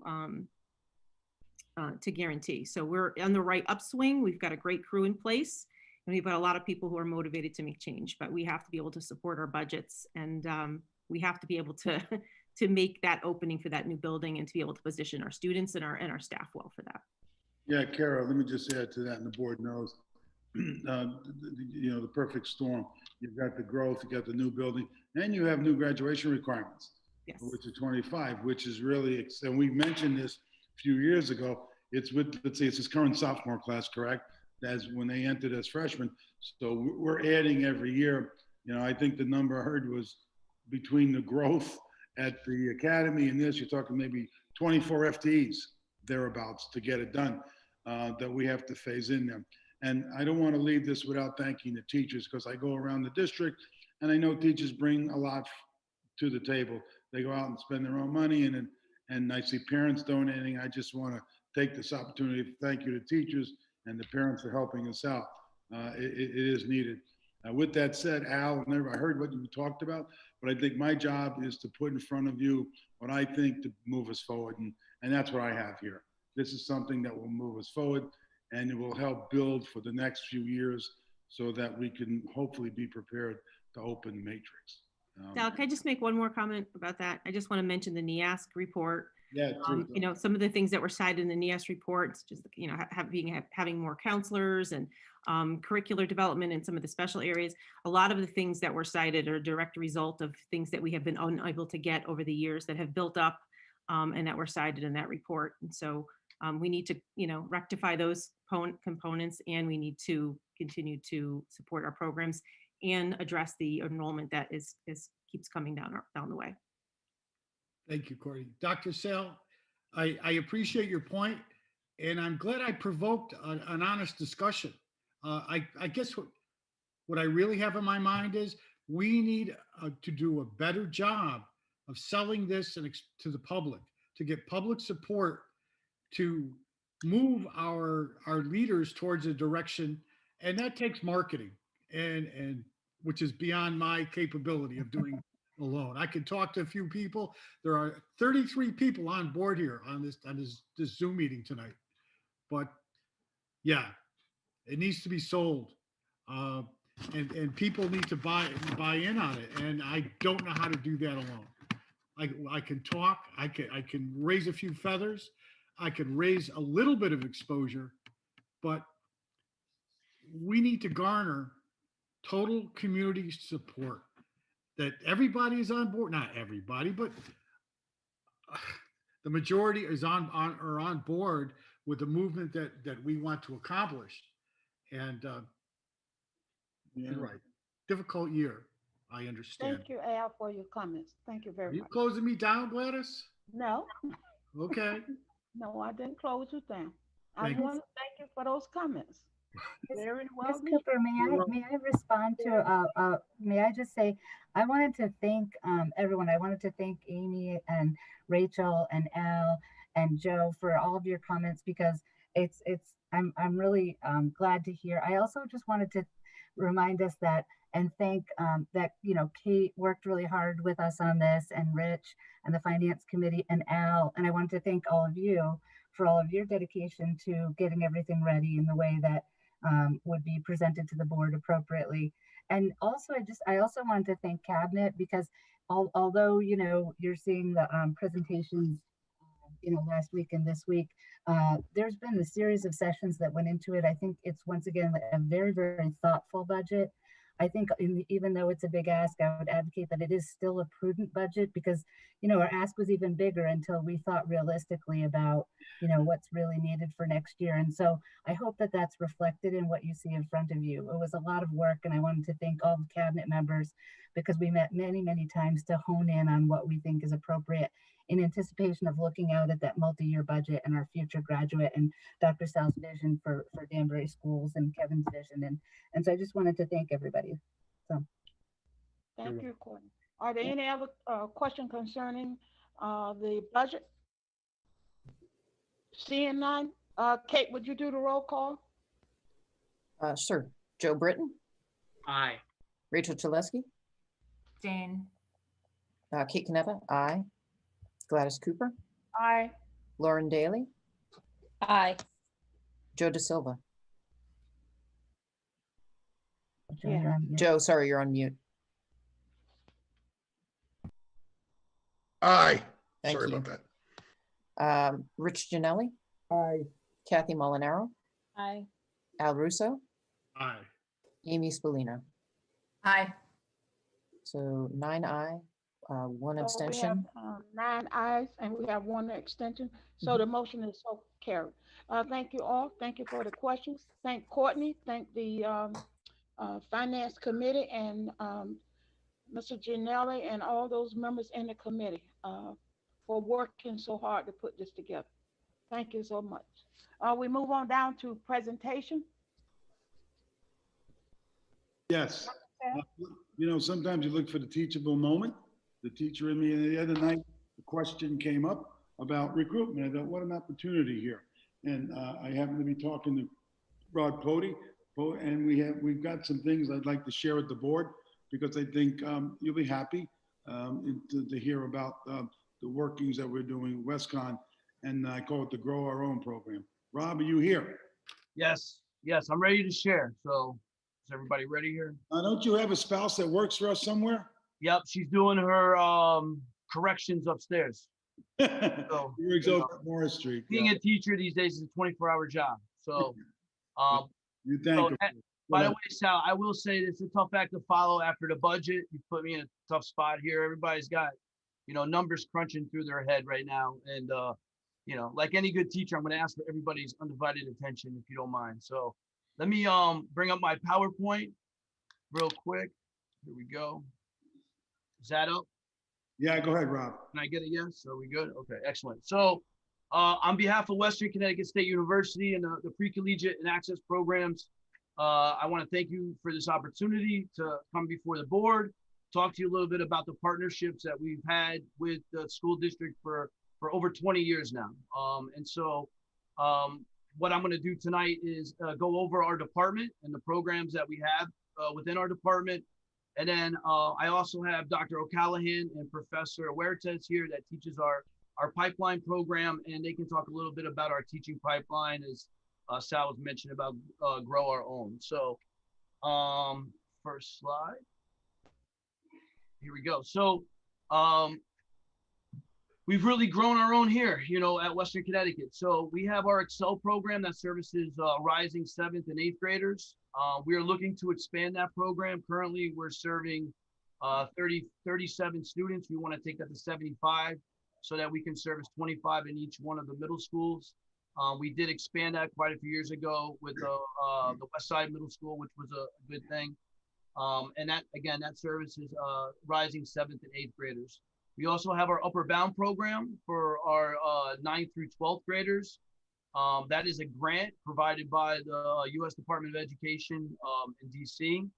guarantee. So we're on the right upswing. We've got a great crew in place. And we've got a lot of people who are motivated to make change, but we have to be able to support our budgets, and we have to be able to make that opening for that new building and to be able to position our students and our staff well for that. Yeah, Kara, let me just add to that, and the board knows, the perfect storm. You've got the growth, you've got the new building, and you have new graduation requirements, yes, which are 25, which is really, and we mentioned this a few years ago. It's with, let's say it's this current sophomore class, correct? As when they entered as freshmen. So we're adding every year. I think the number I heard was between the growth at the academy and this, you're talking maybe 24 FTEs thereabouts to get it done that we have to phase in them. And I don't want to leave this without thanking the teachers, because I go around the district and I know teachers bring a lot to the table. They go out and spend their own money, and I see parents donating. I just want to take this opportunity to thank you to teachers and the parents are helping us out. It is needed. With that said, Al, I heard what you talked about, but I think my job is to put in front of you what I think to move us forward, and that's what I have here. This is something that will move us forward, and it will help build for the next few years so that we can hopefully be prepared to open the matrix. Dal, can I just make one more comment about that? I just want to mention the NEASC report. Yeah, some of the things that were cited in the NEAS reports, just having more counselors and curricular development in some of the special areas. A lot of the things that were cited are a direct result of things that we have been unable to get over the years that have built up and that were cited in that report. And so we need to, rectify those components, and we need to continue to support our programs and address the enrollment that keeps coming down the way. Thank you, Courtney. Dr. Sale, I appreciate your point, and I'm glad I provoked an honest discussion. I guess what I really have in my mind is we need to do a better job of selling this to the public, to get public support, to move our leaders towards a direction, and that takes marketing. And which is beyond my capability of doing alone. I can talk to a few people. There are 33 people on board here on this Zoom meeting tonight. But yeah, it needs to be sold. Uh, and people need to buy in on it. And I don't know how to do that alone. I can talk, I can raise a few feathers, I can raise a little bit of exposure, but we need to garner total community support, that everybody is on board. Not everybody, but the majority is on board with the movement that we want to accomplish. And you're right, difficult year. I understand. Thank you, Al, for your comments. Thank you Are very you much. closing me down, Gladys? No, Okay. no, I didn't close you down. I Thank just you. want to thank you for those comments. Very well Ms. needed. Cooper, may I respond to, may I just say, I wanted to thank everyone. I wanted to thank Amy and Rachel and Al and Joe for all of your comments, because I'm really glad to hear. I also just wanted to remind us that and thank that, you know, Kate worked really hard with us on this, and Rich and the Finance Committee and Al. And I wanted to thank all of you for all of your dedication to getting everything ready in the way that would be presented to the board appropriately. And also, I also wanted to thank Cabinet, because although, you know, you're seeing the presentations, you know, last week and this week, there's been a series of sessions that went into it. I think it's, once again, a very, very thoughtful budget. I think even though it's a big ask, I would advocate that it is still a prudent budget, because, you know, our ask was even bigger until we thought realistically about, you know, what's really needed for next year. And so I hope that that's reflected in what you see in front of you. It was a lot of work, and I wanted to thank all the cabinet members, because we met many, many times to hone in on what we think is appropriate in anticipation of looking out at that multi-year budget and our future graduate, and Dr. Sal's vision for Danbury schools, and Kevin's vision. And so I just wanted to thank everybody. So. Thank you, Courtney. Are there any other questions concerning the budget? Seeing none, Kate, would you do the roll call? Sure. Joe Britton, Aye. Rachel Chalesky, Jane. Kate Caneva, aye. Gladys Cooper, Aye. Lauren Daly, Aye. Joe De Silva. Joe, you're on mute. Joe, sorry, you're on mute. Aye. Thank Sorry you. about that. Rich Janelli, Aye. Kathy Molinaro, Aye. Al Russo, Aye. Amy Spallina. Aye. So 9 aye, 1 So abstention. we have 9 ayes and we have 1 extension. So the motion is so carried. Thank you all. Thank you for the questions. Thank Courtney. Thank the Finance Committee and Mr. Gianelli and all those members in the committee for working so hard to put this together. Thank you so much. We move on down to presentation. Yes. You know, sometimes you look for the teachable moment. The teacher in me, and the other night, the question came up about recruitment. I thought, what an opportunity here. And I happen to be talking to Rod Pody, and we've got some things I'd like to share with the board, because I think you'll be happy to hear about the workings that we're doing with WestCon, and I call it the Grow Our Own program. Rob, are you here? Yes, I'm ready to share. So is everybody ready here? Don't you have a spouse that works for us somewhere? Yep, she's doing her corrections upstairs. So, Rigs over at Morris Street. Being a teacher these days is a 24-hour job. So, you thank her. By the way, Sal, I will say this is a tough act to follow after the budget. You put me in a tough spot here. Everybody's got, you know, numbers crunching through their head right now. And, you know, like any good teacher, I'm going to ask for everybody's undivided attention, if you don't mind. So let me bring up my PowerPoint real quick. Here we go. Is that up? Yeah, go ahead, Rob. Can I get a yes? Are we good? Okay, excellent. So on behalf of Western Connecticut State University and the pre-collegiate and access programs, I want to thank you for this opportunity to come before the board, talk to you a little bit about the partnerships that we've had with the school district for over 20 years now. And so what I'm going to do tonight is go over our department and the programs that we have within our department, And then I also have Dr. O'Callahan and Professor Huertas here that teaches our pipeline program, and they can talk a little bit about our teaching pipeline, as Sal was mentioning about grow our own. So first slide. Here we go. So we've really grown our own here, at Western Connecticut. So we have our Excel program that services rising 7th and 8th graders. We are looking to expand that program. Currently, we're serving 37 students. We want to take that to 75 so that we can service 25 in each one of the middle schools. We did expand that quite a few years ago with the West Side Middle School, which was a good thing. And that, again, that services rising 7th and 8th graders. We also have our Upper Bound program for our 9th through 12th graders. That is a grant provided by the U.S. Department of Education in DC.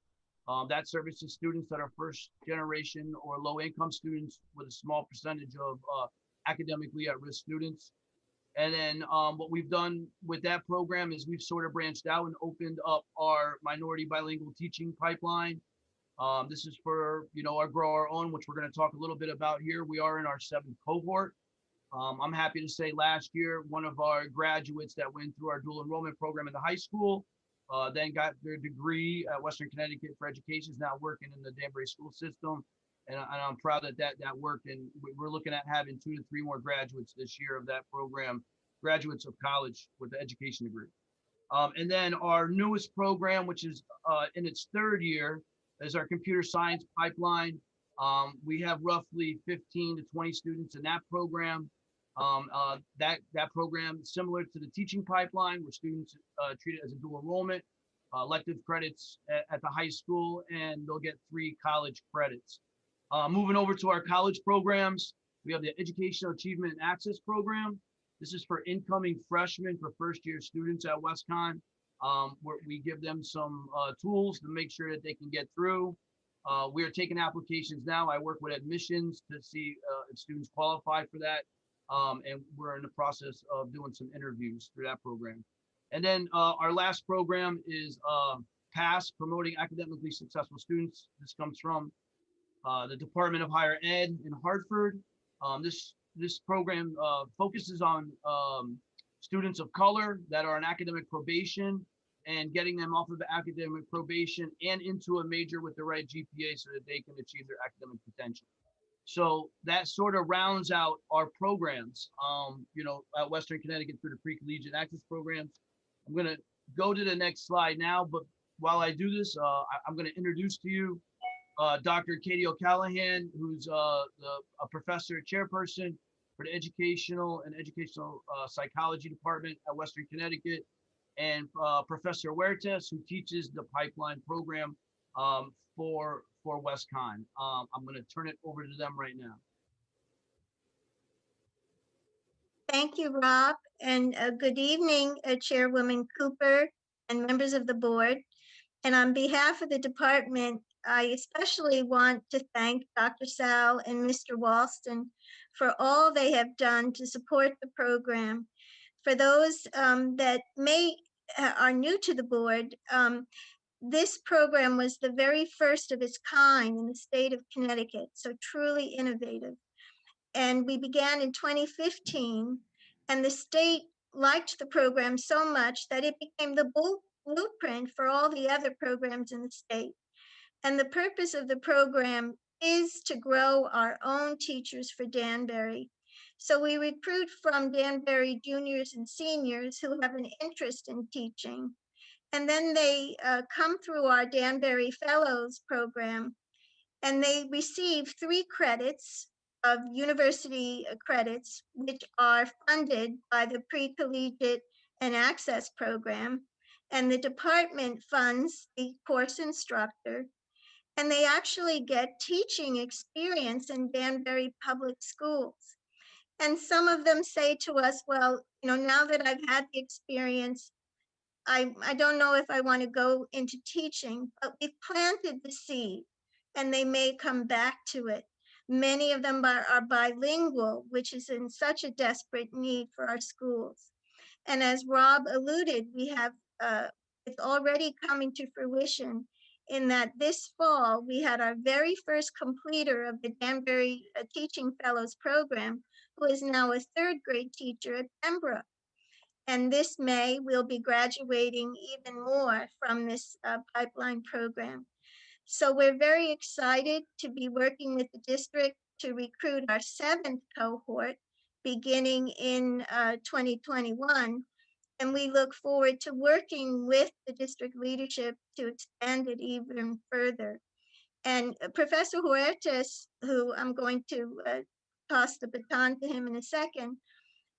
That services students that are first generation or low income students with a small percentage of academically at-risk students. And then what we've done with that program is we've sort of branched out and opened up our minority bilingual teaching pipeline. This is for, our Grow Our Own, which we're going to talk a little bit about here. We are in our 7th cohort. I'm happy to say last year, one of our graduates that went through our dual enrollment program in the high school, then got their degree at Western Connecticut for Education, is now working in the Danbury school system. And I'm proud that worked. And we're looking at having 2 to 3 more graduates this year of that program, graduates of college with the education degree. And then our newest program, which is in its 3rd year, is our computer science pipeline. We have roughly 15 to 20 students in that program. That program is similar to the teaching pipeline, where students treat it as a dual enrollment, elective credits at the high school, and they'll get 3 college credits. Moving over to our college programs, we have the Educational Achievement and Access Program. This is for incoming freshmen, for first-year students at WestCon. Where we give them some tools to make sure that they can get through. We are taking applications now. I work with admissions to see if students qualify for that. And we're in the process of doing some interviews through that program. And then our last program is PASS, Promoting Academically Successful Students. This comes from the Department of Higher Ed in Hartford. This program focuses on students of color that are on academic probation and getting them off of the academic probation and into a major with the right GPA so that they can achieve their academic potential. So that sort of rounds out our programs, at Western Connecticut through the pre-collegiate access programs. I'm going to go to the next slide now, but while I do this, I'm going to introduce to you Dr. Katie O'Callahan, who's a professor, chairperson for the Educational Psychology Department at Western Connecticut, and Professor Huertas, who teaches the pipeline program for WestCon. I'm going to turn it over to them right now. Thank you, Rob, and good evening, Chairwoman Cooper and members of the board. And on behalf of the department, I especially want to thank Dr. Sal and Mr. Walston for all they have done to support the program. For those that are new to the board, this program was the very first of its kind in the state of Connecticut, so truly innovative. And we began in 2015, and the state liked the program so much that it became the blueprint for all the other programs in the state. And the purpose of the program is to grow our own teachers for Danbury. So we recruit from Danbury juniors and seniors who have an interest in teaching. And then they come through our Danbury Fellows program, and they receive 3 credits of university credits, which are funded by the Pre-Collegiate and Access Program. And the department funds the course instructor. And they actually get teaching experience in Danbury Public Schools. And some of them say to us, well, now that I've had the experience, I don't know if I want to go into teaching, but we've planted the seed and they may come back to it. Many of them are bilingual, which is in such a desperate need for our schools. And as Rob alluded, we have, it's already coming to fruition in that this fall we had our very first completer of the Danbury Teaching Fellows Program, who is now a third grade teacher at Pembroke. And this May, we'll be graduating even more from this pipeline program. So we're very excited to be working with the district to recruit our 7th cohort beginning in 2021. And we look forward to working with the district leadership to expand it even further. And Professor Huertas, who I'm going to toss the baton to him in a second,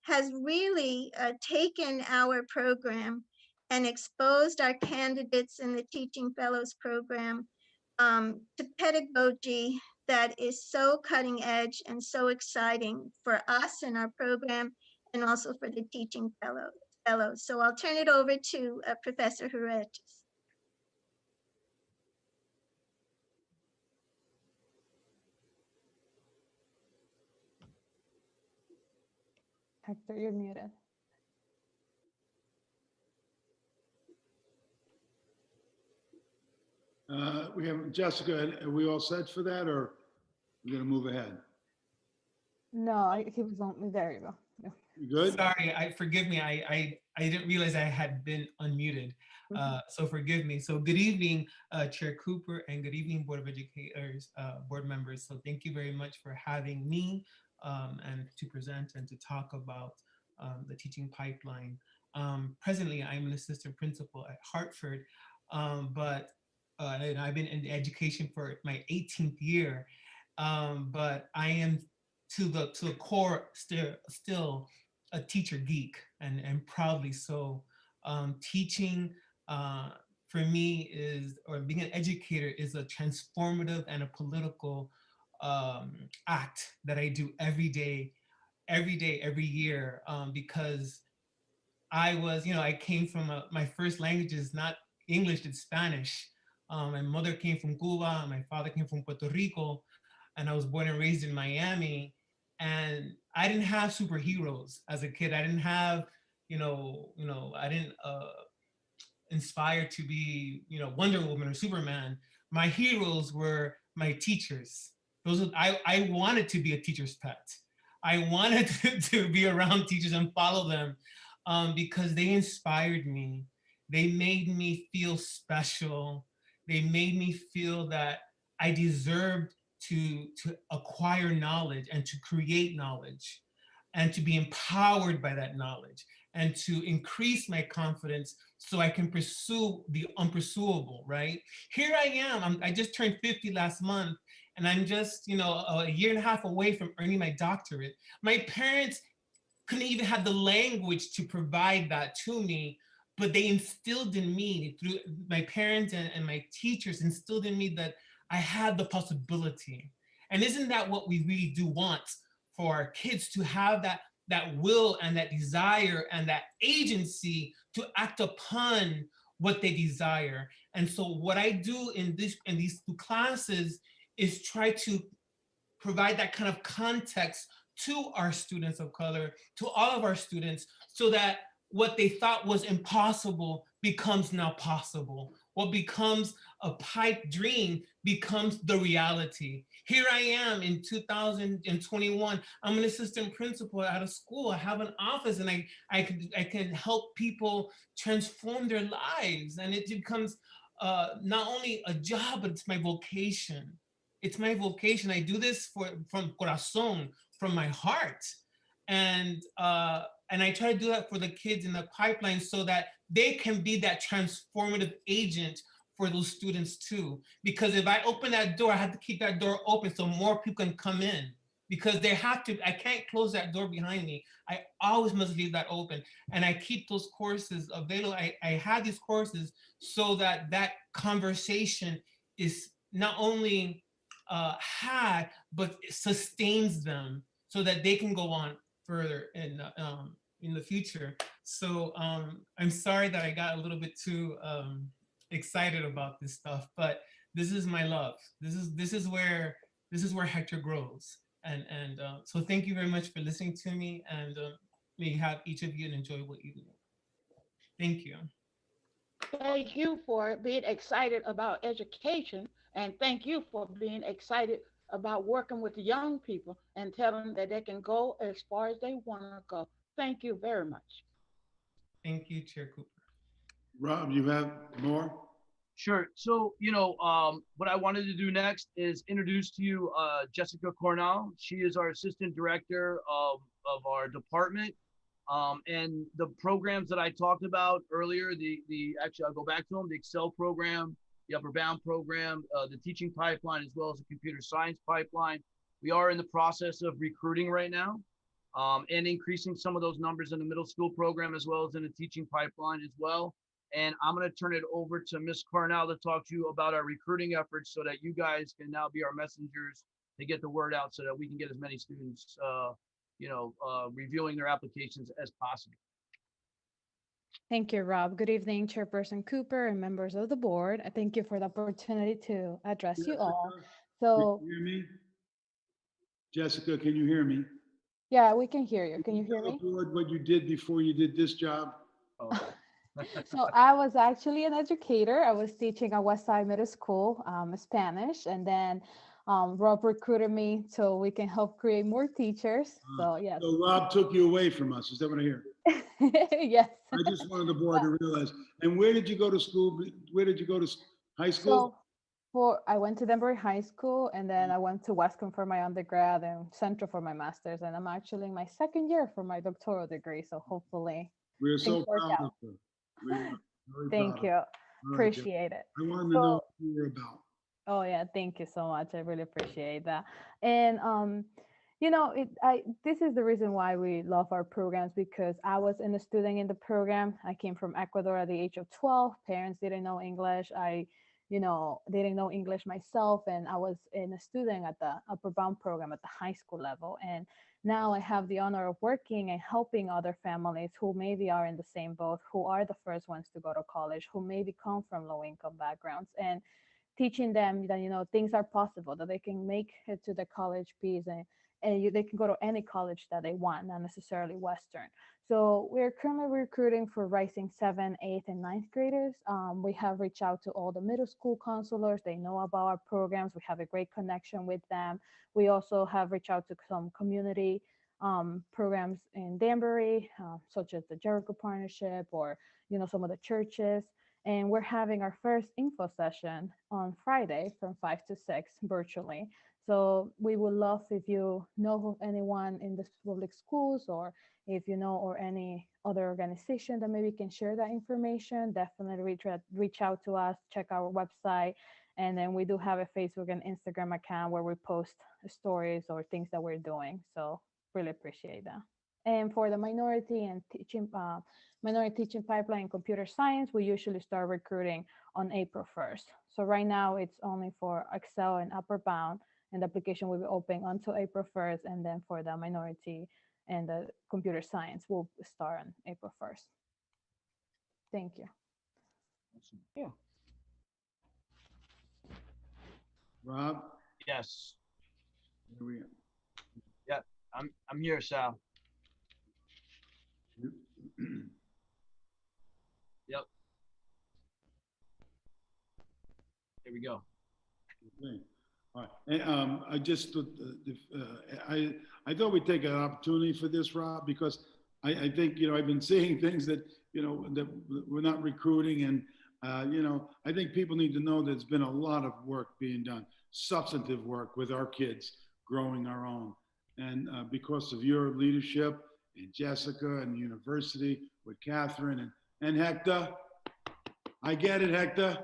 has really taken our program and exposed our candidates in the Teaching Fellows Program to pedagogy that is so cutting edge and so exciting for us and our program, and also for the teaching fellows. So I'll turn it over to Professor Huertas. Hector, you're muted. We have Jessica, are we all set for that, or we're gonna move ahead? No, he was on. There you go. Yeah. You good? Sorry, forgive me. I didn't realize I had been unmuted. So forgive me. So good evening, Chair Cooper, and good evening, Board of Educators, board members. So thank you very much for having me and to present and to talk about the teaching pipeline. Presently, I'm an assistant principal at Hartford, and I've been in education for my 18th year, but I am to the core still a teacher geek, and proudly so. Teaching for me is, or being an educator is a transformative and a political act that I do every day, every year, because I was, I came from my first language is not English, it's Spanish. My mother came from Cuba, my father came from Puerto Rico, and I was born and raised in Miami. And I didn't have superheroes as a kid. I didn't have, I didn't inspire to be, Wonder Woman or Superman. My heroes were my teachers. I wanted to be a teacher's pet. I wanted to be around teachers and follow them because they inspired me. They made me feel special. They made me feel that I deserved to acquire knowledge and to create knowledge and to be empowered by that knowledge and to increase my confidence so I can pursue the unpursuable, right? Here I am, I just turned 50 last month, and I'm just, a year and a half away from earning my doctorate. My parents couldn't even have the language to provide that to me, but they instilled in me, through my parents and my teachers instilled in me that I had the possibility. And isn't that what we really do want for our kids, to have that will and that desire and that agency to act upon what they desire? And so what I do in these two classes is try to provide that kind of context to our students of color, to all of our students, so that what they thought was impossible becomes now possible. What becomes a pipe dream becomes the reality. Here I am in 2021. I'm an assistant principal at a school. I have an office, and I can help people transform their lives. And it becomes not only a job, but it's my vocation. It's my vocation. I do this from corazón, from my heart. And I try to do that for the kids in the pipeline so that they can be that transformative agent for those students too. Because if I open that door, I have to keep that door open so more people can come in, because they have to, I can't close that door behind me. I always must leave that open. And I keep those courses available. I have these courses so that that conversation is not only had, but it sustains them so that they can go on further in the future. So I'm sorry that I got a little bit too excited about this stuff, but this is my love. This is where Hector grows. And so thank you very much for listening to me, and may you have each of you an enjoyable evening. Thank you. Thank you for being excited about education, and thank you for being excited about working with the young people and telling them that they can go as far as they want to go. Thank you very much. Thank you, Chair Cooper. Rob, you have more? Sure. So, what I wanted to do next is introduce to you Jessica Cornell. She is our assistant director of our department. And the programs that I talked about earlier, actually, I'll go back to them, the Excel program, the Upper Bound program, the teaching pipeline, as well as the computer science pipeline. We are in the process of recruiting right now and increasing some of those numbers in the middle school program, as well as in the teaching pipeline as well. And I'm going to turn it over to Ms. Cornell to talk to you about our recruiting efforts so that you guys can now be our messengers to get the word out so that we can get as many students reviewing their applications as possible. Thank you, Rob. Good evening, Chairperson Cooper and members of the board. I thank you for the opportunity to address you all. So, Can you hear me? Jessica, can you hear me? yeah, we can hear you. Can you hear Tell me? the board what you did before you did this job? Oh. So I was actually an educator. I was teaching at Westside Middle School, Spanish, and then Rob recruited me so we can help create more teachers. So yes. So Rob took you away from us. Is that what I hear? Yes. I just wanted the board to realize. And where did you go to school? Where did you go to high school? So I went to Danbury High School, and then I went to Westcombe for my undergrad and Central for my master's. And I'm actually in my second year for my doctoral degree. So hopefully We're things so work proud out. of you. We are very Thank proud you. of you. Appreciate it. I wanted to know what you were about. Oh yeah, thank you so much. I really appreciate that. And this is the reason why we love our programs, because I was a student in the program. I came from Ecuador at the age of 12. Parents didn't know English. I didn't know English myself, and I was a student at the Upper Bound program at the high school level. And now I have the honor of working and helping other families who maybe are in the same boat, who are the first ones to go to college, who maybe come from low income backgrounds, and teaching them that things are possible, that they can make it to the college piece, and they can go to any college that they want, not necessarily Western. So we're currently recruiting for rising 7th, 8th, and 9th graders. We have reached out to all the middle school counselors. They know about our programs. We have a great connection with them. We also have reached out to some community programs in Danbury, such as the Jericho Partnership, or some of the churches. And we're having our first info session on Friday from 5 to 6 virtually. So we would love if you know of anyone in the public schools, or if you know, or any other organization that maybe can share that information, definitely reach out to us, check our website. And then we do have a Facebook and Instagram account where we post stories or things that we're doing. So really appreciate that. And for the minority teaching pipeline in computer science, we usually start recruiting on April 1st. So right now it's only for Excel and Upper Bound, and the application will be open until April 1st. And then for the minority and the computer science will start on April 1st. Thank you. Yeah. Rob? Yes. Here we are. Yeah, I'm here, Sal. Yep. Here we go. Okay. All right. And, I just, I thought we'd take an opportunity for this, Rob, because I think, I've been seeing things that, that we're not recruiting. And, I think people need to know that there's been a lot of work being done, substantive work with our kids, growing our own. And because of your leadership and Jessica and the university with Catherine and Hector, I get it, Hector.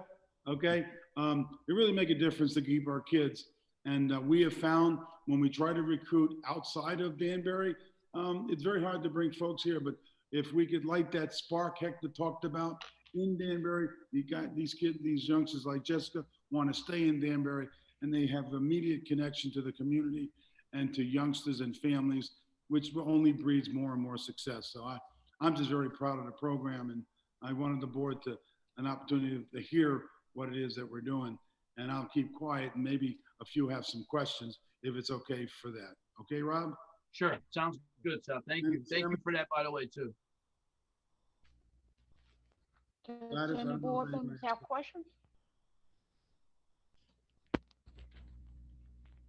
Okay. It really make a difference to keep our kids. And we have found when we try to recruit outside of Danbury, it's very hard to bring folks here. But if we could light that spark Hector talked about in Danbury, you got these kids, these youngsters like Jessica want to stay in Danbury, and they have immediate connection to the community and to youngsters and families, which only breeds more and more success. So I'm just very proud of the program, and I wanted the board to an opportunity to hear what it is that we're doing. And I'll keep quiet, and maybe a few have some questions if it's okay for that. Okay, Rob? Sure. Sounds good, Sal. Thank you. Thank you for that, by the way, too. Gladys, I any don't know board if members anybody's- have questions?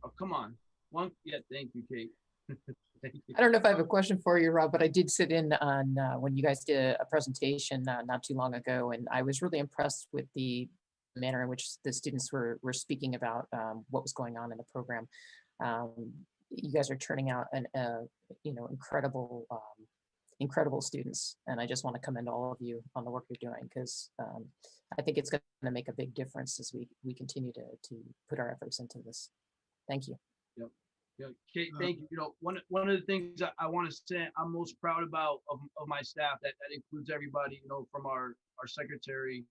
Oh, come on. One, yeah, thank you, Kate. Thank you. I don't know if I have a question for you, Rob, but I did sit in on when you guys did a presentation not too long ago, and I was really impressed with the manner in which the students were speaking about what was going on in the program. You guys are turning out incredible incredible students, and I just want to commend all of you on the work you're doing, because I think it's going to make a big difference as we continue to put our efforts into this. Thank you. Yep. Yeah, Kate, thank you. You know, one of the things I want to say I'm most proud about of my staff, that includes everybody, you know, from our secretary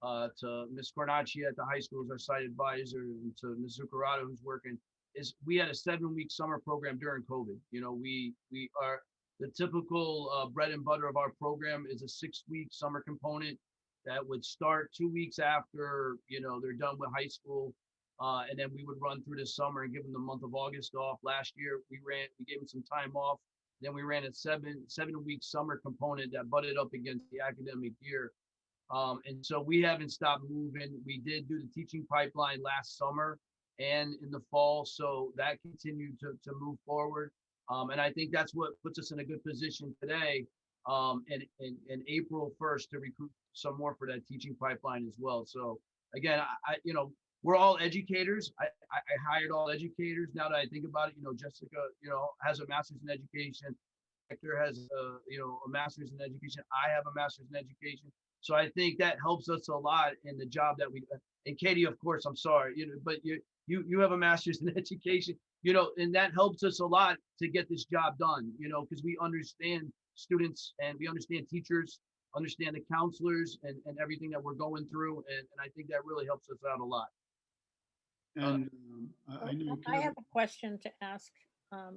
to Ms. Cornacci at the high school as our site advisor, and to Ms. Zuccarado who's working, is we had a 7-week summer program during COVID. You know, we are the typical bread and butter of our program is a 6-week summer component that would start 2 weeks after, you know, they're done with high school. And then we would run through the summer and give them the month of August off. Last year, we gave them some time off. Then we ran a 7-week summer component that butted up against the academic year. And so we haven't stopped moving. We did do the teaching pipeline last summer and in the fall. So that continued to move forward. And I think that's what puts us in a good position today, in April 1st, to recruit some more for that teaching pipeline as well. So again, you know, we're all educators. I hired all educators. Now that I think about it, you know, Jessica, you know, has a master's in education. Hector has a master's in education. I have a master's in education. So I think that helps us a lot in the job that we, and Katie, of course, I'm sorry, you know, but you have a master's in education, you know, and that helps us a lot to get this job done, you know, because we understand students and we understand teachers, understand the counselors and everything that we're going through. And I think that really helps us out a lot. And I know. I have a question to ask.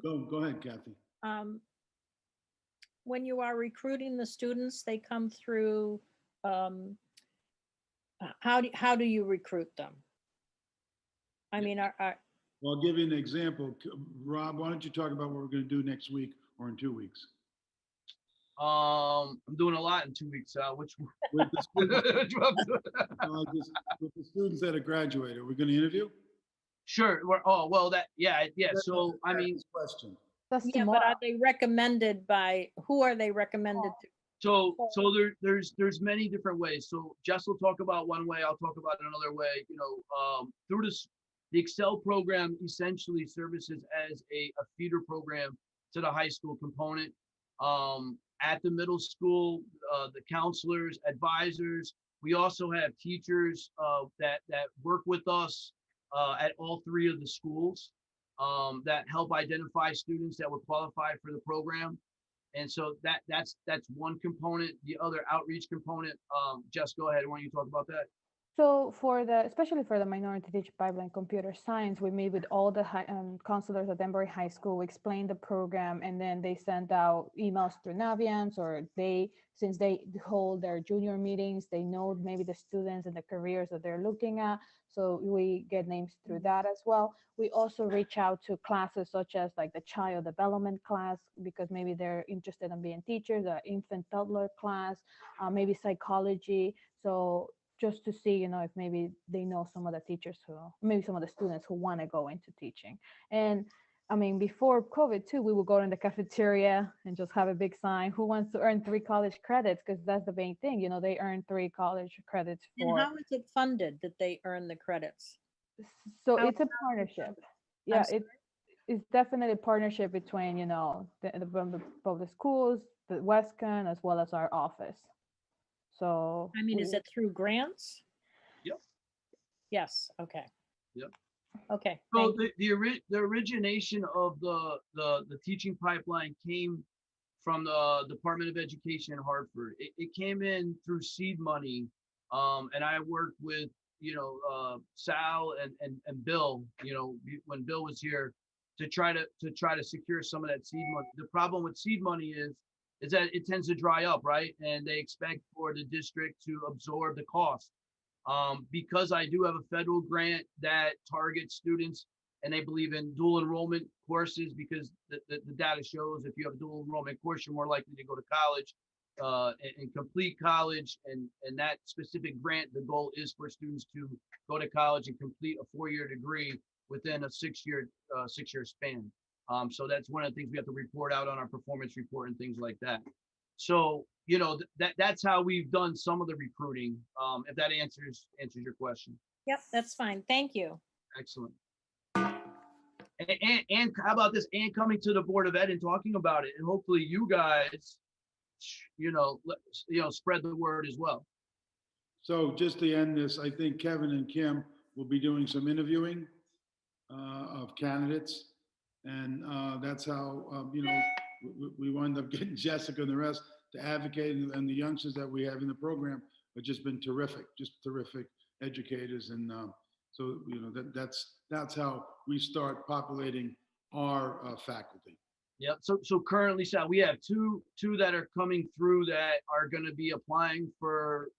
Go ahead, Kathy. When you are recruiting the students, they come through, how do you recruit them? I mean, Well, I'll give you an example. Rob, why don't you talk about what we're going to do next week or in 2 weeks? I'm doing a lot in 2 weeks. Which with the students, with the students that have graduated, we're going to interview. Sure. Yeah. So I mean, question. Yeah, but are they recommended by, who are they recommended to? So there's many different ways. So Jess will talk about one way, I'll talk about another way. You know, through the Excel program essentially services as a feeder program to the high school component. At the middle school, the counselors, advisors, we also have teachers that work with us at all 3 of the schools that help identify students that would qualify for the program. And so that's one component. The other outreach component, Jess, go ahead. Why don't you talk about that? So especially for the minority teacher pipeline computer science, we meet with all the counselors at Danbury High School. We explain the program, and then they send out emails through Naviance, or since they hold their junior meetings, they know maybe the students and the careers that they're looking at. So we get names through that as well. We also reach out to classes such as like the child development class, because maybe they're interested in being teachers, the infant toddler class, maybe psychology. So just to see, you know, if maybe they know some of the teachers maybe some of the students who want to go into teaching. And I mean, before COVID too, we would go in the cafeteria and just have a big sign, who wants to earn 3 college credits? Because that's the main thing, you know, they earn 3 college credits for. And how is it funded that they earn the credits? So it's a partnership. Yeah, it's definitely a partnership between, you know, both the schools, the Westcon, as well as our office. So I mean, is it through grants? Yep. Yes. Okay. Yep. Okay. So the origination of the teaching pipeline came from the Department of Education in Hartford. It came in through seed money, and I worked with, you know, Sal and Bill, you know, when Bill was here, to try to secure some of that seed money. The problem with seed money is that it tends to dry up, right? And they expect for the district to absorb the cost. Because I do have a federal grant that targets students, and they believe in dual enrollment courses, because the data shows if you have a dual enrollment course, you're more likely to go to college. and complete college. And that specific grant, the goal is for students to go to college and complete a 4-year degree within a 6-year span. So that's one of the things we have to report out on our performance report and things like that. So, you know, that's how we've done some of the recruiting. If that answers your question. Yep, that's fine. Thank you. Excellent. And how about this? And coming to the Board of Ed and talking about it, and hopefully you guys, spread the word as well. So just to end this, I think Kevin and Kim will be doing some interviewing of candidates. And that's how, we wind up getting Jessica and the rest to advocate. And the youngsters that we have in the program have just been terrific, just terrific educators. And so, that's how we start populating our faculty. Yep. So currently, Sal, we have two that are coming through that are going to be applying for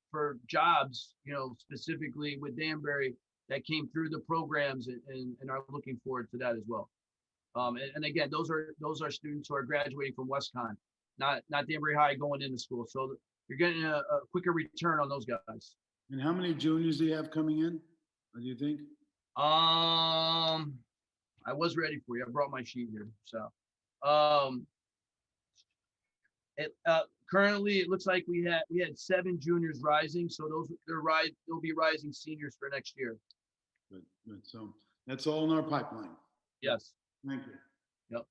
jobs, specifically with Danbury, that came through the programs and are looking forward to that as well. And again, those are students who are graduating from WestCon, not Danbury High going into school. So you're getting a quicker return on those guys. And how many juniors do you have coming in? What do you think? I was ready for you. I brought my sheet here. So currently it looks like we had 7 juniors rising. So they'll be rising seniors for next year. Good. So that's all in our pipeline. Yes. Thank you. Yep.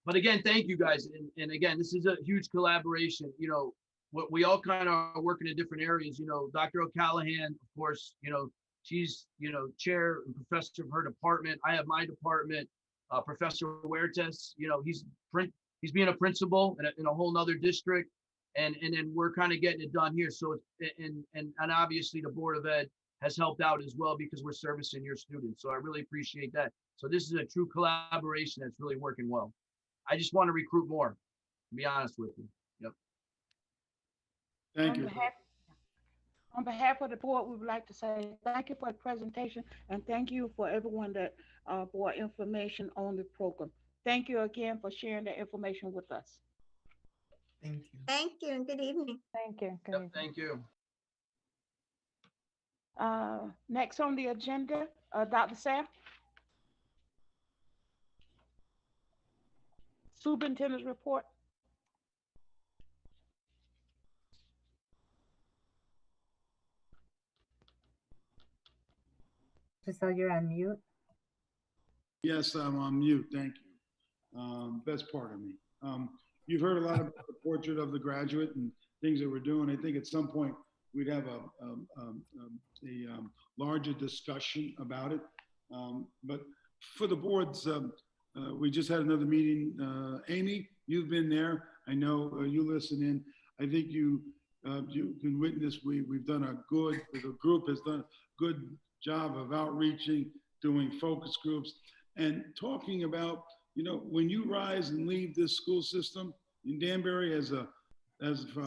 But again, thank you guys. And again, this is a huge collaboration. We all kind of are working in different areas. Dr. O'Callahan, of course, she's, chair and professor of her department. I have my department. Professor Huertas, he's being a principal in a whole nother district. And then we're kind of getting it done here. So, and obviously the Board of Ed has helped out as well because we're servicing your students. So I really appreciate that. So this is a true collaboration that's really working well. I just want to recruit more, to be honest with you. Yep. Thank you. On behalf of the board, we would like to say thank you for the presentation and thank you for everyone that brought information on the program. Thank you again for sharing the information with us. Thank you. Thank you and good evening. Thank you. Good Yep, evening. thank you. Next on the agenda, Dr. Saff. Superintendent's report. Giselle, you're on mute. Yes, I'm on mute. Thank you. Best part of me. You've heard a lot about the portrait of the graduate and things that we're doing. I think at some point we'd have a larger discussion about it. But for the boards, we just had another meeting. Amy, you've been there. I know you listen in. I think you can witness we've done the group has done a good job of outreaching, doing focus groups, and talking about, when you rise and leave this school system in Danbury as a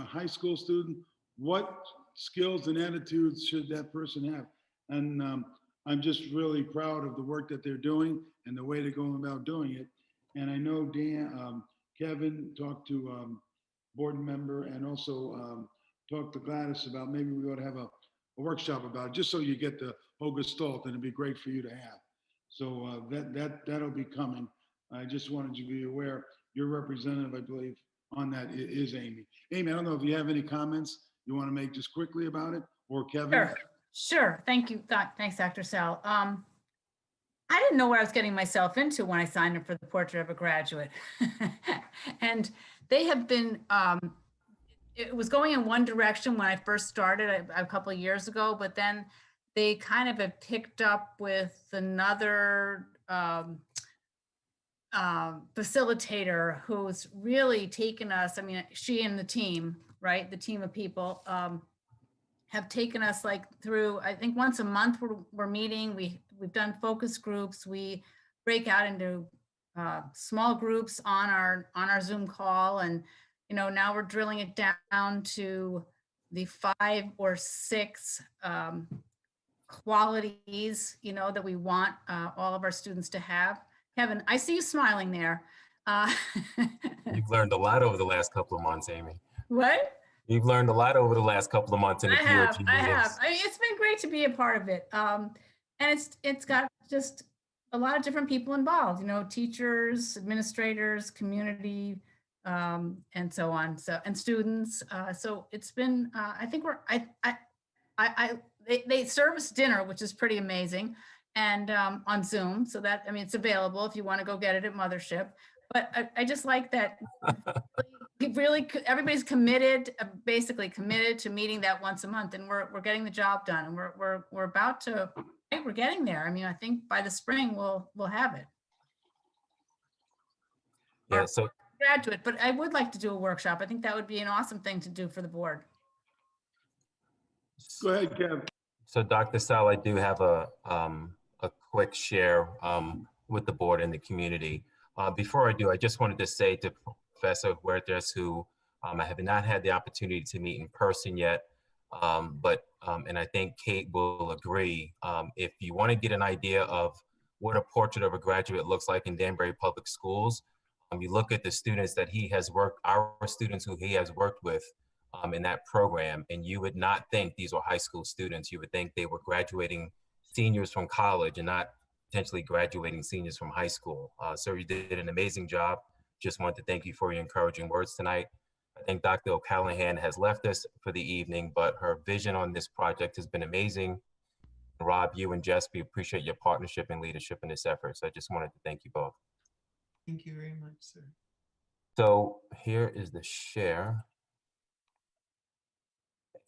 high school student, what skills and attitudes should that person have? And I'm just really proud of the work that they're doing and the way they're going about doing it. And I know Kevin talked to board member and also talked to Gladys about maybe we ought to have a workshop about it, just so you get the whole gestalt, and it'd be great for you to have. So that'll be coming. I just wanted you to be aware. Your representative, I believe, on that is Amy. Amy, I don't know if you have any comments you want to make just quickly about it, or Kevin. Sure. Thank you. Thanks, Dr. Sal. I didn't know what I was getting myself into when I signed up for the Portrait of a Graduate. And they have been, it was going in one direction when I first started a couple of years ago, but then they kind of have picked up with another facilitator who's really taken us, she and the team, right? The team of people have taken us through, I think once a month we're meeting, we've done focus groups, we break out into small groups on our Zoom call, and now we're drilling it down to the 5 or 6 qualities that we want all of our students to have. Kevin, I see you smiling there. Uh, You've learned a lot over the last couple of months, Amy. what? You've learned a lot over the last couple of months in the I have. POG I meetings. have. I mean, it's been great to be a part of it. And it's got just a lot of different people involved. You know, teachers, administrators, community, and so on. So and students. So it's been. I think they serve us dinner, which is pretty amazing, and on Zoom. So that, I mean, it's available if you want to go get it at Mothership. But I just like that. Really, everybody's committed, basically committed to meeting that once a month, and we're getting the job done, and we're about to. We're getting there. I mean, I think by the spring we'll have it. Yeah. So graduate, but I would like to do a workshop. I think that would be an awesome thing to do for the board. Go ahead, Kev. So Dr. Sal, I do have a quick share with the board and the community. Before I do, I just wanted to say to Professor Huertas, who I have not had the opportunity to meet in person yet, and I think Kate will agree, if you want to get an idea of what a portrait of a graduate looks like in Danbury Public Schools, you look at the students that he has worked, our students who he has worked with in that program, and you would not think these were high school students. You would think they were graduating seniors from college and not potentially graduating seniors from high school. So you did an amazing job. Just wanted to thank you for your encouraging words tonight. I think Dr. O'Callahan has left us for the evening, but her vision on this project has been amazing. Rob, you and Jess, we appreciate your partnership and leadership in this effort. So I just wanted to thank you both. Thank you very much, sir. So here is the share.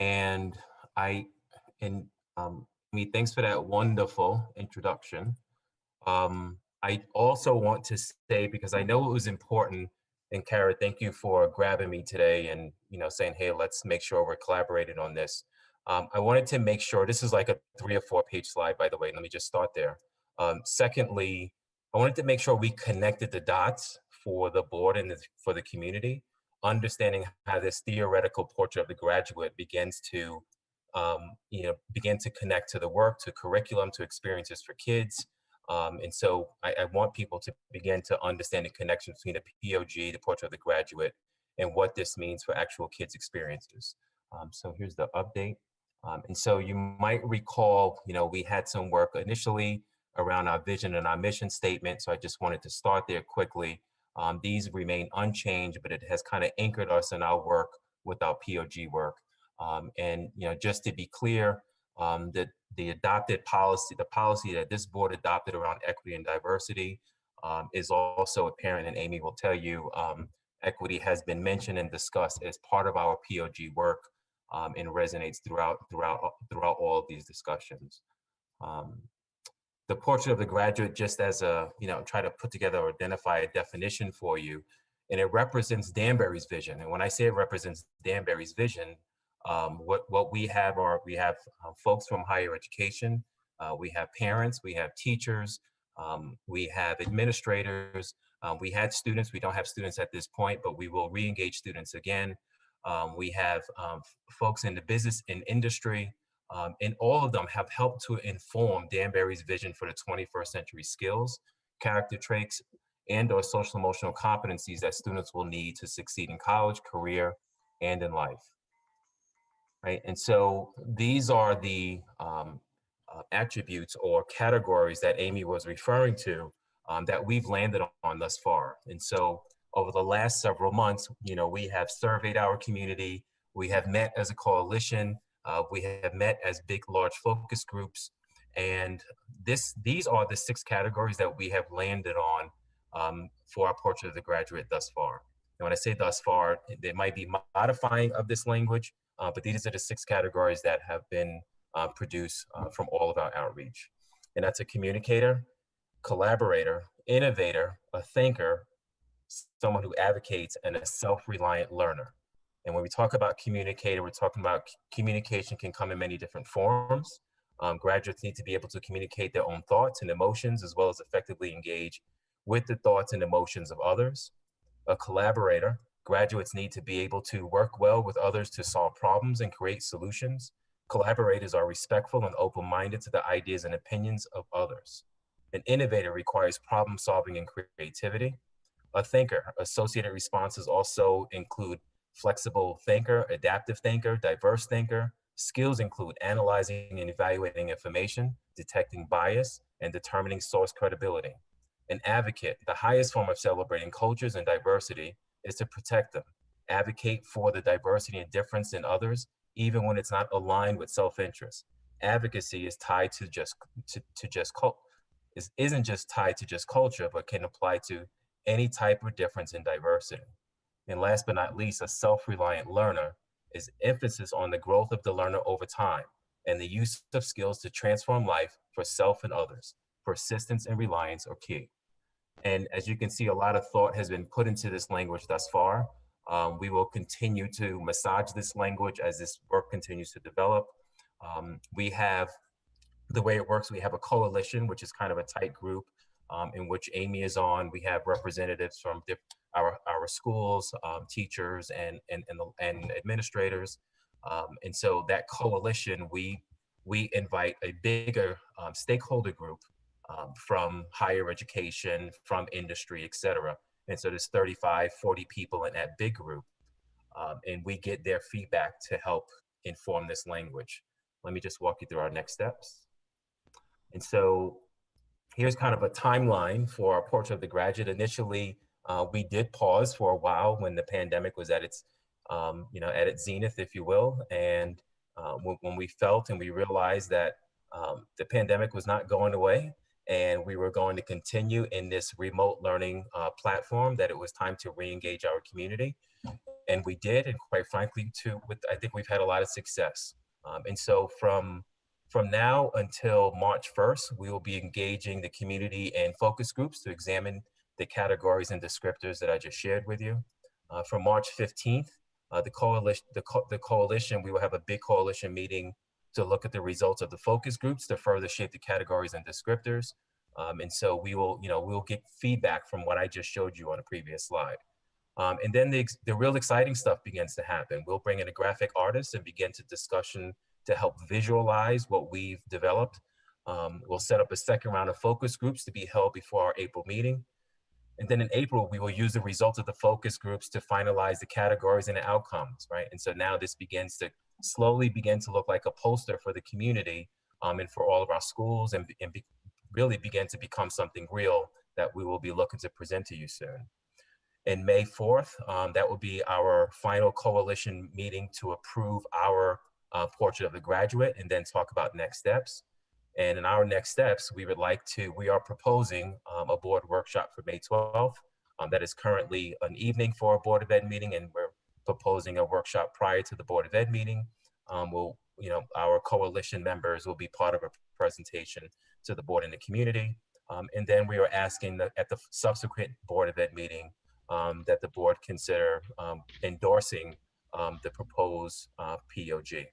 And me, thanks for that wonderful introduction. I also want to say, because I know it was important, and Kara, thank you for grabbing me today and saying, hey, let's make sure we're collaborating on this. I wanted to make sure, this is like a 3 or 4 page slide, by the way, let me just start there. Secondly, I wanted to make sure we connected the dots for the board and for the community, understanding how this theoretical portrait of the graduate begins to begin to connect to the work, to curriculum, to experiences for kids. And so I want people to begin to understand the connection between the POG, the portrait of the graduate, and what this means for actual kids' experiences. So here's the update. And so you might recall, we had some work initially around our vision and our mission statement. So I just wanted to start there quickly. These remain unchanged, but it has kind of anchored us in our work with our POG work. And just to be clear, that the adopted policy, the policy that this board adopted around equity and diversity is also apparent, and Amy will tell you, equity has been mentioned and discussed as part of our POG work and resonates throughout all of these discussions. The portrait of the graduate, just as a, try to put together or identify a definition for you, and it represents Danbury's vision. And when I say it represents Danbury's vision, what we have are, we have folks from higher education, we have parents, we have teachers, we have administrators, we had students, we don't have students at this point, but we will re-engage students again. We have folks in the business and industry, and all of them have helped to inform Danbury's vision for the 21st century skills, character traits, and or social emotional competencies that students will need to succeed in college, career, and in life. Right, and so these are the attributes or categories that Amy was referring to that we've landed on thus far. And so over the last several months, we have surveyed our community, we have met as a coalition, we have met as big, large focus groups, and these are the 6 categories that we have landed on for our portrait of the graduate thus far. And when I say thus far, there might be modifying of this language, but these are the 6 categories that have been produced from all of our outreach. And that's a communicator, collaborator, innovator, a thinker, someone who advocates, and a self-reliant learner. And when we talk about communicator, we're talking about communication can come in many different forms. Graduates need to be able to communicate their own thoughts and emotions, as well as effectively engage with the thoughts and emotions of others. A collaborator, graduates need to be able to work well with others to solve problems and create solutions. Collaborators are respectful and open-minded to the ideas and opinions of others. An innovator requires problem solving and creativity. a thinker. Associated responses also include flexible thinker, adaptive thinker, diverse thinker. Skills include analyzing and evaluating information, detecting bias, and determining source credibility. An advocate, the highest form of celebrating cultures and diversity is to protect them. Advocate for the diversity and difference in others, even when it's not aligned with self-interest. Advocacy is tied to isn't just tied to just culture, but can apply to any type of difference in diversity. And last but not least, a self-reliant learner is emphasis on the growth of the learner over time and the use of skills to transform life for self and others. Persistence and reliance are key. And as you can see, a lot of thought has been put into this language thus far. We will continue to massage this language as this work continues to develop. We have, the way it works, we have a coalition, which is kind of a tight group in which Amy is on. We have representatives from our schools, teachers, and administrators. And so that coalition, we invite a bigger stakeholder group from higher education, from industry, et cetera. And so there's 35, 40 people in that big group. And we get their feedback to help inform this language. Let me just walk you through our next steps. And so here's kind of a timeline for our Portrait of the Graduate. Initially, we did pause for a while when the pandemic was at its, at its zenith, if you will. And when we felt and we realized that the pandemic was not going away and we were going to continue in this remote learning platform, that it was time to re-engage our community. And we did, and quite frankly, I think we've had a lot of success. And so from now until March 1st, we will be engaging the community and focus groups to examine the categories and descriptors that I just shared with you. From March 15th, the coalition, we will have a big coalition meeting to look at the results of the focus groups to further shape the categories and descriptors. And so we'll get feedback from what I just showed you on a previous slide. And then the real exciting stuff begins to happen. We'll bring in a graphic artist and begin to discussion to help visualize what we've developed. We'll set up a second round of focus groups to be held before our April meeting. And then in April, we will use the results of the focus groups to finalize the categories and the outcomes, right? And so now this begins to slowly begin to look like a poster for the community and for all of our schools, and really begin to become something real that we will be looking to present to you soon. And May 4th, that will be our final coalition meeting to approve our Portrait of the Graduate and then talk about next steps. And in our next steps, we are proposing a board workshop for May 12th. That is currently an evening for a Board of Ed meeting, and we're proposing a workshop prior to the Board of Ed meeting. Our coalition members will be part of a presentation to the board and the community. And then we are asking that at the subsequent Board of Ed meeting that the board consider endorsing the proposed POG.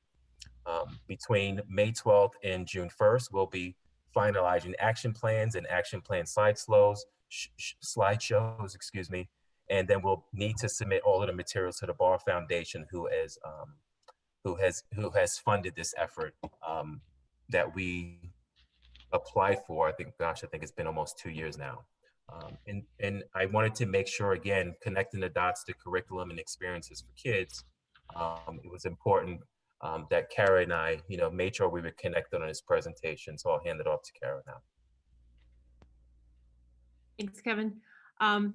Between May 12th and June 1st, we'll be finalizing action plans and action plan slideshows, and then we'll need to submit all of the materials to the Bar Foundation, who has funded this effort that we applied for. I think it's been almost 2 years now. And I wanted to make sure, again, connecting the dots to curriculum and experiences for kids, it was important that Kara and I, made sure we were connected on this presentation. So I'll hand it off to Kara now. Thanks, Kevin.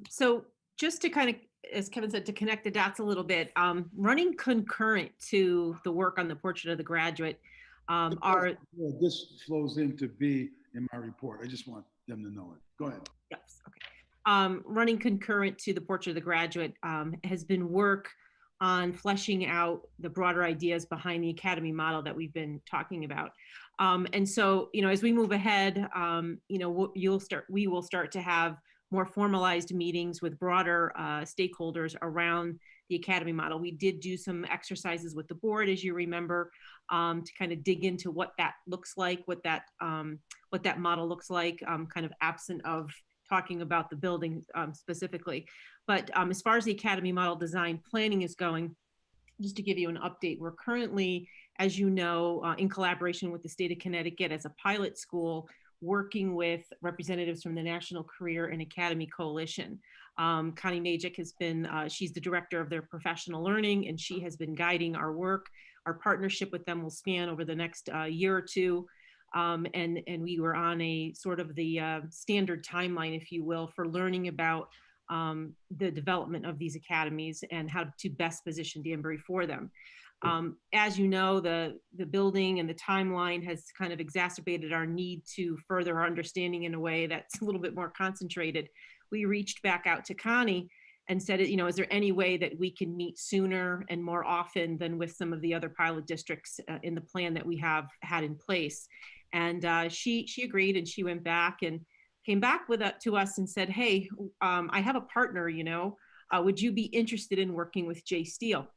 So just to kind of, as Kevin said, to connect the dots a little bit, running concurrent to the work on the Portrait of the Graduate This flows into B in my report. I just want them to know it. Go ahead. Yes, okay. Running concurrent to the Portrait of the Graduate has been work on fleshing out the broader ideas behind the academy model that we've been talking about. And so, as we move ahead, we will start to have more formalized meetings with broader stakeholders around the academy model. We did do some exercises with the board, as you remember, to kind of dig into what that looks like, what that model looks like, kind of absent of talking about the building specifically. But as far as the academy model design planning is going, just to give you an update, we're currently, as you know, in collaboration with the state of Connecticut as a pilot school, working with representatives from the National Career and Academy Coalition. Connie Majik has been, she's the director of their professional learning, and she has been guiding our work. Our partnership with them will span over the next year or two. And we were on a sort of the standard timeline, if you will, for learning about the development of these academies and how to best position Danbury for them. As you know, the building and the timeline has kind of exacerbated our need to further our understanding in a way that's a little bit more concentrated. We reached back out to Connie and said, you know, is there any way that we can meet sooner and more often than with some of the other pilot districts in the plan that we have had in place? And she agreed, and she went back and came back with to us and said, hey, I have a partner, you know, would you be interested in working with Jay Steele?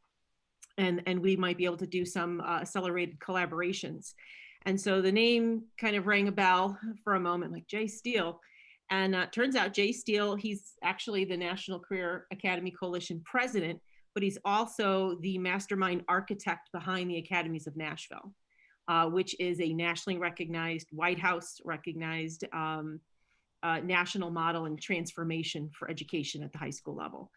And we might be able to do some accelerated collaborations. And so the name kind of rang a bell for a moment, like Jay Steele. And turns out Jay Steele, he's actually the National Career Academy Coalition president, but he's also the mastermind architect behind the Academies of Nashville, which is a nationally recognized, White House recognized national model and transformation for education at the high school level.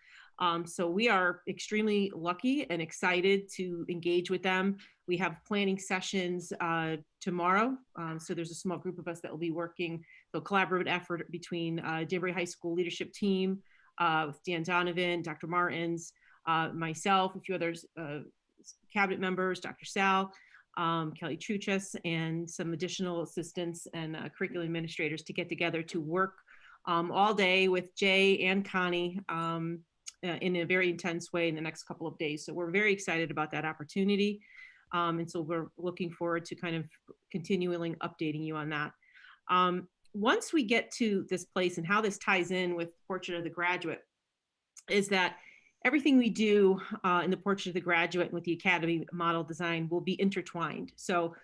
So we are extremely lucky and excited to engage with them. We have planning sessions tomorrow. So there's a small group of us that will be working, so collaborative effort between Danbury High School leadership team with Dan Donovan, Dr. Martins, myself, a few others, cabinet members, Dr. Sal, Kelly Truchas, and some additional assistants and curriculum administrators to get together to work all day with Jay and Connie in a very intense way in the next couple of days. So we're very excited about that opportunity. And so we're looking forward to kind of continually updating you on that. Once we get to this place, and how this ties in with Portrait of the Graduate, is that everything we do in the Portrait of the Graduate and with the Academy model design will be intertwined. So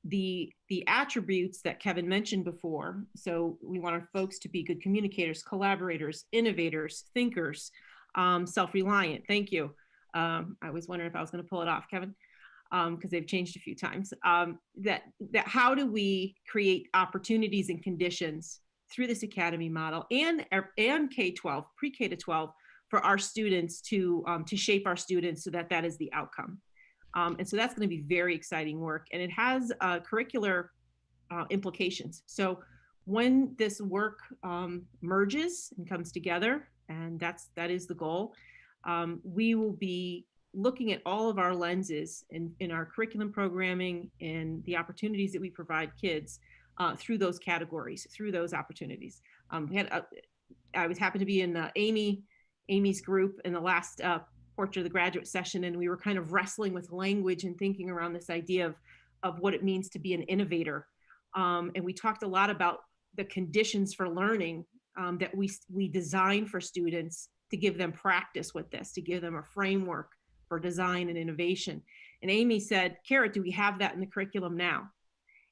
the attributes that Kevin mentioned before, so we want our folks to be good communicators, collaborators, innovators, thinkers, self-reliant. Thank you. I was wondering if I was going to pull it off, Kevin, because they've changed a few times. That how do we create opportunities and conditions through this academy model and K-12, pre-K to 12, for our students to shape our students so that that is the outcome. And so that's going to be very exciting work, and it has curricular implications. So when this work merges and comes together, and that is the goal, we will be looking at all of our lenses in our curriculum programming and the opportunities that we provide kids through those categories, through those opportunities. I was happened to be in Amy's group in the last Portrait of the Graduate session, and we were kind of wrestling with language and thinking around this idea of what it means to be an innovator. And we talked a lot about the conditions for learning that we design for students to give them practice with this, to give them a framework for design and innovation. And Amy said, Kara, do we have that in the curriculum now?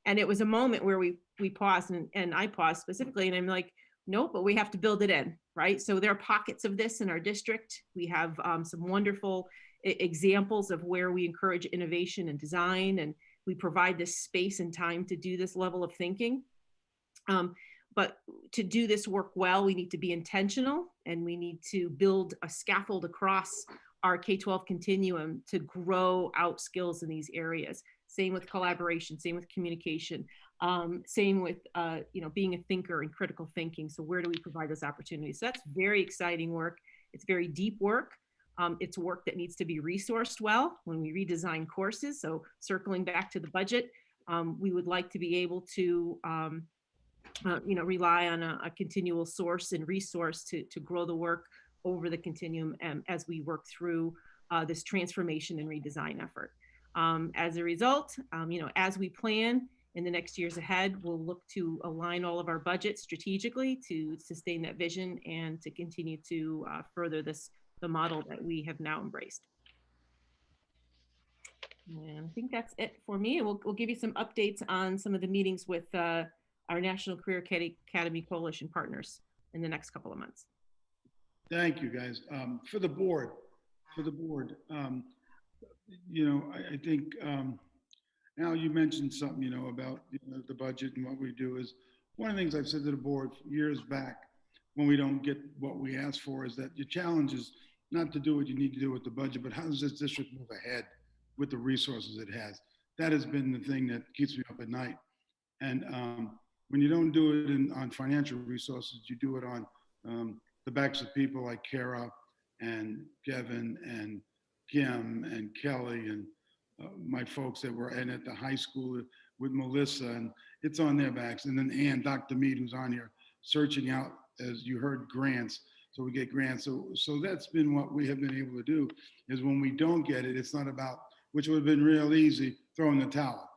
And it was a moment where we paused, and I paused specifically, and I'm like, no, but we have to build it in, right? So there are pockets of this in our district. We have some wonderful examples of where we encourage innovation and design, and we provide this space and time to do this level of thinking. But to do this work well, we need to be intentional, and we need to build a scaffold across our K-12 continuum to grow out skills in these areas. Same with collaboration, same with communication, same with being a thinker and critical thinking. So where do we provide those opportunities? So that's very exciting work. It's very deep work. It's work that needs to be resourced well when we redesign courses. So circling back to the budget, we would like to be able to rely on a continual source and resource to grow the work over the continuum as we work through this transformation and redesign effort. As a result, as we plan in the next years ahead, we'll look to align all of our budgets strategically to sustain that vision and to continue to further the model that we have now embraced. And I think that's it for me. We'll give you some updates on some of the meetings with our National Career Academy Coalition partners in the next couple of months. Thank you, guys. For the board, I think Al, you mentioned something, about the budget, and what we do is one of the things I've said to the board years back when we don't get what we ask for is that your challenge is not to do what you need to do with the budget, but how does this district move ahead with the resources it has? That has been the thing that keeps me up at night. And when you don't do it on financial resources, you do it on the backs of people like Kara and Kevin and Kim and Kelly and my folks that were in at the high school with Melissa, and it's on their backs. And then Ann, Dr. Mead, who's on here, searching out, as you heard, grants. So we get grants. So that's been what we have been able to do, is when we don't get it, it's not about, which would have been real easy, throwing the towel.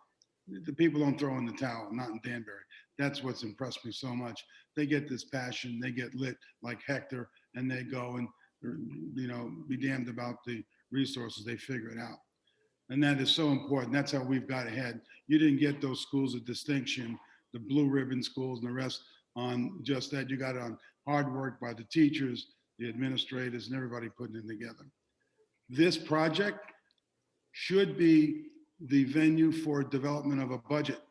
The people don't throw in the towel, not in Danbury. That's what's impressed me so much. They get this passion, they get lit like Hector, and they go and, you know, be damned about the resources, they figure it out. And that is so important. That's how we've got ahead. You didn't get those schools of distinction, the blue ribbon schools and the rest, on just that. You got it on hard work by the teachers, the administrators, and everybody putting it together. This project should be the venue for development of a budget.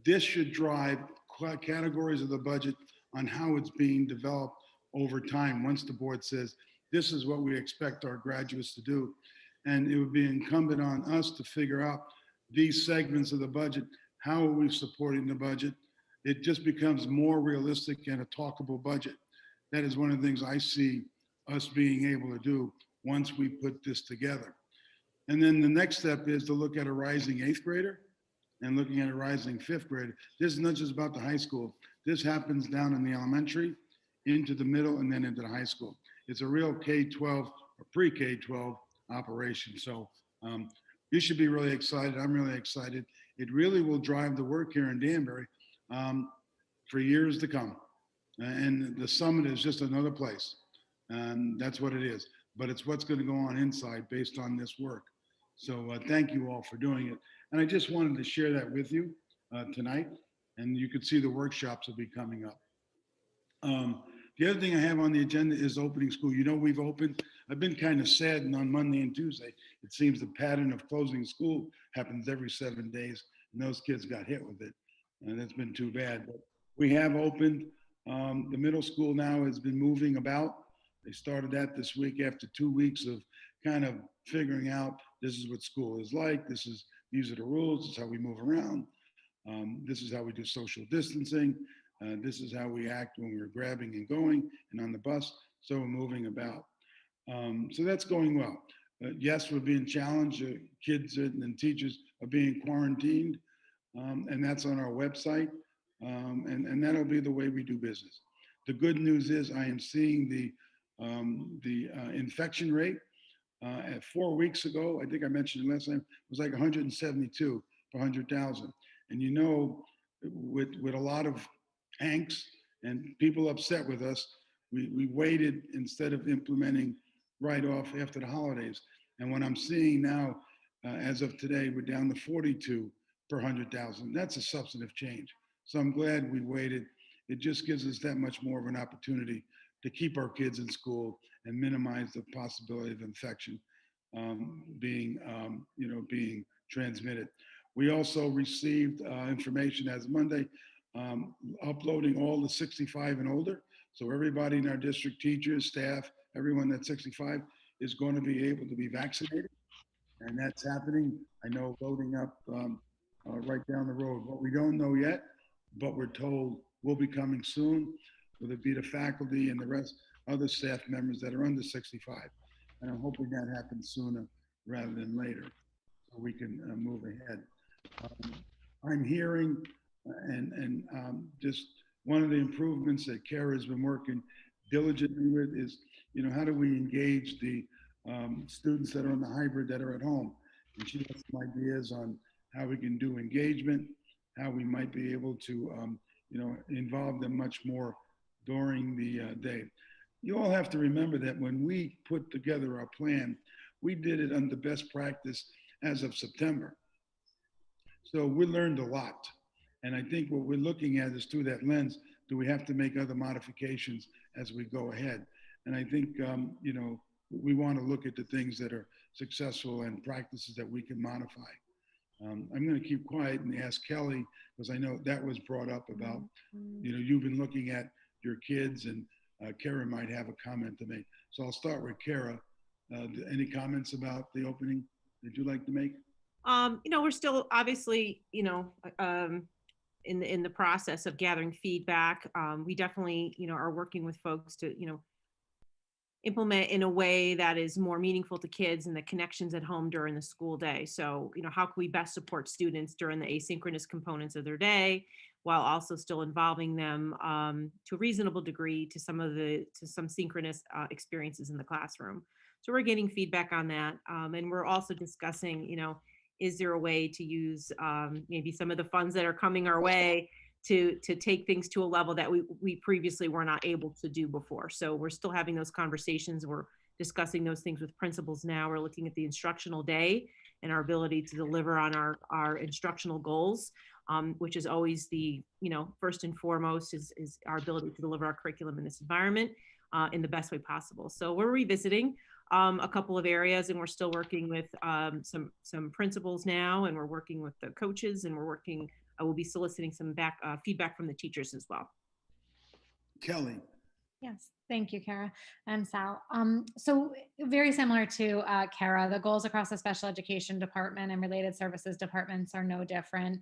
This should drive categories of the budget on how it's being developed over time. Once the board says, this is what we expect our graduates to do. And it would be incumbent on us to figure out these segments of the budget. How are we supporting the budget? It just becomes more realistic and a talkable budget. That is one of the things I see us being able to do once we put this together. And then the next step is to look at a rising eighth grader and looking at a rising fifth grader. This is not just about the high school. This happens down in the elementary, into the middle, and then into the high school. It's a real K-12 or pre-K-12 operation. So you should be really excited. I'm really excited. It really will drive the work here in Danbury for years to come. And the summit is just another place. That's what it is. But it's what's going to go on inside based on this work. So thank you all for doing it. And I just wanted to share that with you tonight. And you could see the workshops will be coming up. The other thing I have on the agenda is opening school. You know, we've opened. I've been kind of saddened on Monday and Tuesday. It seems the pattern of closing school happens every 7 days, and those kids got hit with it. And that's been too bad. But we have opened. The middle school now has been moving about. They started that this week after 2 weeks of kind of figuring out this is what school is like. These are the rules. This is how we move around. This is how we do social distancing. This is how we act when we're grabbing and going and on the bus. So we're moving about. So that's going well. Yes, we're being challenged. Kids and teachers are being quarantined, and that's on our website. And that'll be the way we do business. The good news is I am seeing the infection rate at 4 weeks ago. I think I mentioned it last time. It was like 172 per 100,000. And you know, with a lot of angst and people upset with us, we waited instead of implementing right off after the holidays. And what I'm seeing now, as of today, we're down to 42 per 100,000. That's a substantive change. So I'm glad we waited. It just gives us that much more of an opportunity to keep our kids in school and minimize the possibility of infection being transmitted. We also received information as Monday, uploading all the 65 and older. So everybody in our district, teachers, staff, everyone that's 65 is going to be able to be vaccinated. And that's happening. I know loading up right down the road. What we don't know yet, but we're told will be coming soon, whether it be the faculty and the rest other staff members that are under 65. And I'm hoping that happens sooner rather than later so we can move ahead. I'm hearing and just one of the improvements that Kara has been working diligently with is, you know, how do we engage the students that are on the hybrid that are at home? And she has some ideas on how we can do engagement, how we might be able to, involve them much more during the day. You all have to remember that when we put together our plan, we did it under best practice as of September. So we learned a lot. And I think what we're looking at is through that lens, do we have to make other modifications as we go ahead? And I think, we want to look at the things that are successful and practices that we can modify. I'm going to keep quiet and ask Kelly, because I know that was brought up about, you've been looking at your kids, and Kara might have a comment to make. So I'll start with Kara. Any comments about the opening that you'd like to make? We're still obviously, in the process of gathering feedback. We definitely, are working with folks to, implement in a way that is more meaningful to kids and the connections at home during the school day. So, how can we best support students during the asynchronous components of their day, while also still involving them to a reasonable degree to some synchronous experiences in the classroom. So we're getting feedback on that. And we're also discussing, is there a way to use maybe some of the funds that are coming our way to take things to a level that we previously were not able to do before. So we're still having those conversations. We're discussing those things with principals now. We're looking at the instructional day and our ability to deliver on our instructional goals, which is always the, first and foremost is our ability to deliver our curriculum in this environment in the best way possible. So we're revisiting a couple of areas, and we're still working with some principals now, and we're working with the coaches, and I will be soliciting some feedback from the teachers as well. Kelly. Yes, thank you, Kara and Sal. So very similar to Kara, the goals across the special education department and related services departments are no different.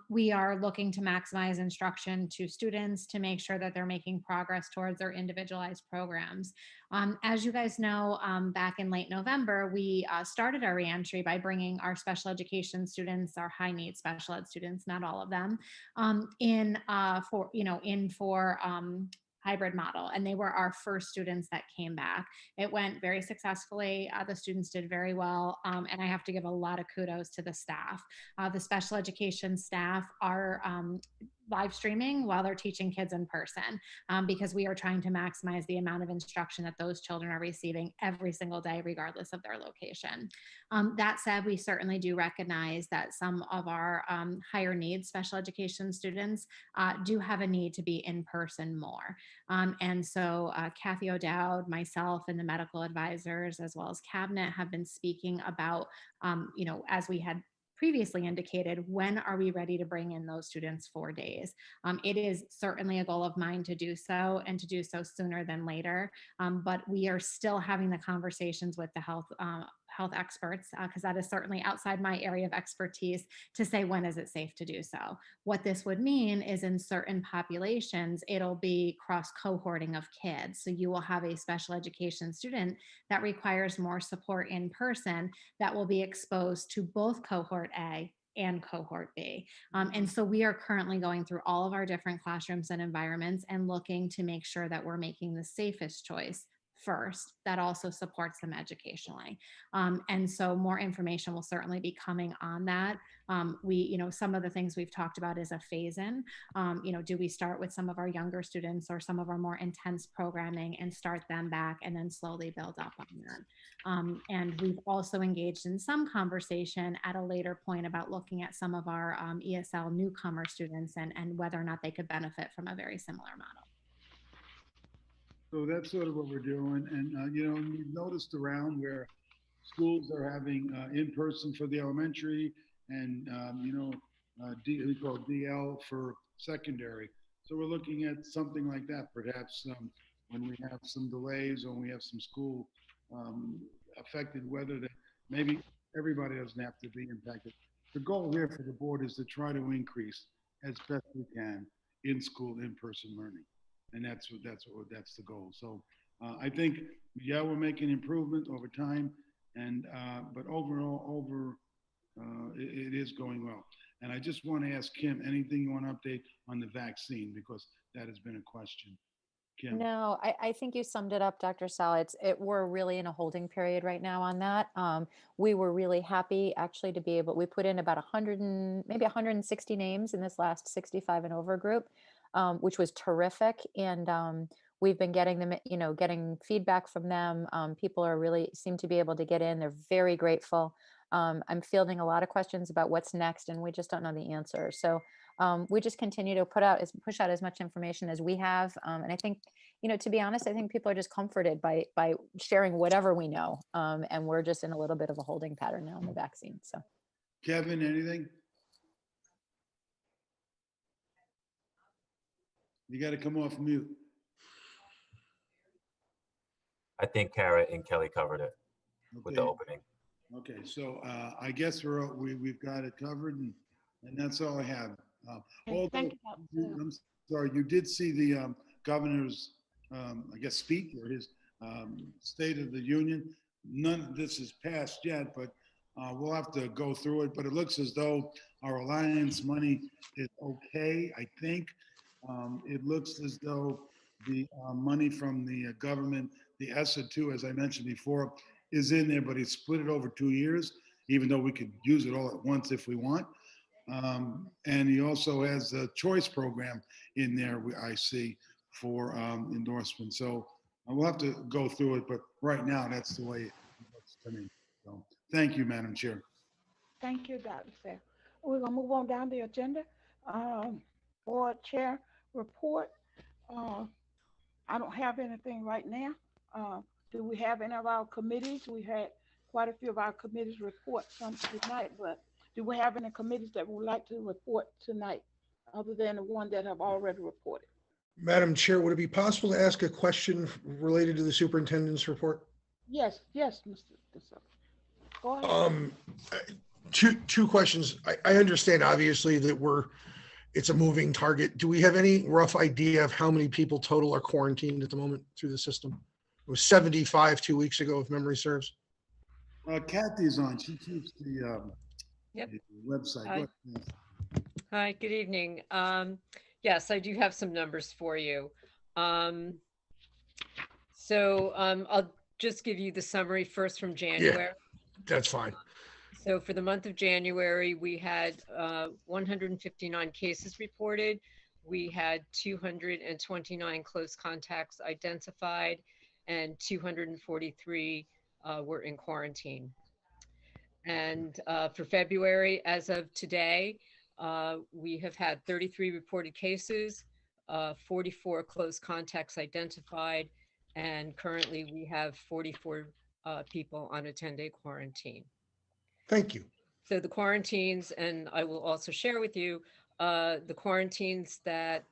We are looking to maximize instruction to students to make sure that they're making progress towards their individualized programs. As you guys know, back in late November, we started our reentry by bringing our special education students, our high needs special ed students, not all of them, in for hybrid model, and they were our first students that came back. It went very successfully. The students did very well, and I have to give a lot of kudos to the staff. The special education staff are live streaming while they're teaching kids in person, because we are trying to maximize the amount of instruction that those children are receiving every single day, regardless of their location. That said, we certainly do recognize that some of our higher needs special education students do have a need to be in person more. And so Kathy O'Dowd, myself, and the medical advisors, as well as cabinet, have been speaking about, as we had previously indicated, when are we ready to bring in those students 4 days? It is certainly a goal of mine to do so, and to do so sooner than later. But we are still having the conversations with the health experts, because that is certainly outside my area of expertise, to say when is it safe to do so. What this would mean is in certain populations, it'll be cross cohorting of kids. So you will have a special education student that requires more support in person that will be exposed to both cohort A and cohort B. And so we are currently going through all of our different classrooms and environments and looking to make sure that we're making the safest choice first that also supports them educationally. And so more information will certainly be coming on that. Some of the things we've talked about is a phase in. Do we start with some of our younger students or some of our more intense programming and start them back and then slowly build up on that? And we've also engaged in some conversation at a later point about looking at some of our ESL newcomer students and whether or not they could benefit from a very similar model. So that's sort of what we're doing. And, we've noticed around where schools are having in-person for the elementary and, we call DL for secondary. So we're looking at something like that, perhaps when we have some delays or we have some school affected weather, that maybe everybody doesn't have to be impacted. The goal here for the board is to try to increase as best we can in-school, in-person learning. And that's the goal. So I think, we're making improvement over time, and but overall, it is going well. And I just want to ask Kim, anything you want to update on the vaccine, because that has been a question. Kim. No, I think you summed it up, Dr. Sal. We're really in a holding period right now on that. We were really happy actually to be able, we put in about 160 names in this last 65 and over group, which was terrific. And we've been getting them, getting feedback from them. People seem to be able to get in. They're very grateful. I'm fielding a lot of questions about what's next, and we just don't know the answer. So we just continue to push out as much information as we have. And I think, to be honest, I think people are just comforted by sharing whatever we know. And we're just in a little bit of a holding pattern now on the vaccine. So. Kevin, anything? You got to come off mute. I think Kara and Kelly covered it with the Okay. opening. Okay, so I guess we've got it covered, and that's all I have. Although, Thank you, Dr. Phil. I'm sorry, you did see the governor's, I guess, speech or his State of the Union. None of this is passed yet, but we'll have to go through it. But it looks as though our alliance money is okay, I think. It looks as though the money from the government, the ESSA 2, as I mentioned before, is in there, but it's split it over 2 years, even though we could use it all at once if we want. And he also has the choice program in there, I see, for endorsement. So we'll have to go through it, but right now, that's the way it looks to me. So thank you, Madam Chair. Thank you, Dr. Fair. We're gonna move on down the agenda. Board Chair report. Uh, I don't have anything right now. Do we have any of our committees? We had quite a few of our committees report some tonight, but do we have any committees that would like to report tonight, other than the one that have already reported? Madam Chair, would it be possible to ask a question related to the superintendent's report? Yes, Mr. DeSoto. Go ahead. Two questions. I understand obviously that it's a moving target. Do we have any rough idea of how many people total are quarantined at the moment through the system? It was 75 2 weeks ago, if memory serves. Kathy's on. She keeps the Yep. website. Hi. Go ahead. Hi, good evening. Yes, I do have some numbers for you. I'll just give you the summary first from January. That's fine. So for the month of January, we had 159 cases reported. We had 229 close contacts identified, and 243 were in quarantine. And for February, as of today, we have had 33 reported cases, 44 close contacts identified, and currently we have 44 people on a 10-day quarantine. Thank you. So the quarantines, and I will also share with you, the quarantines that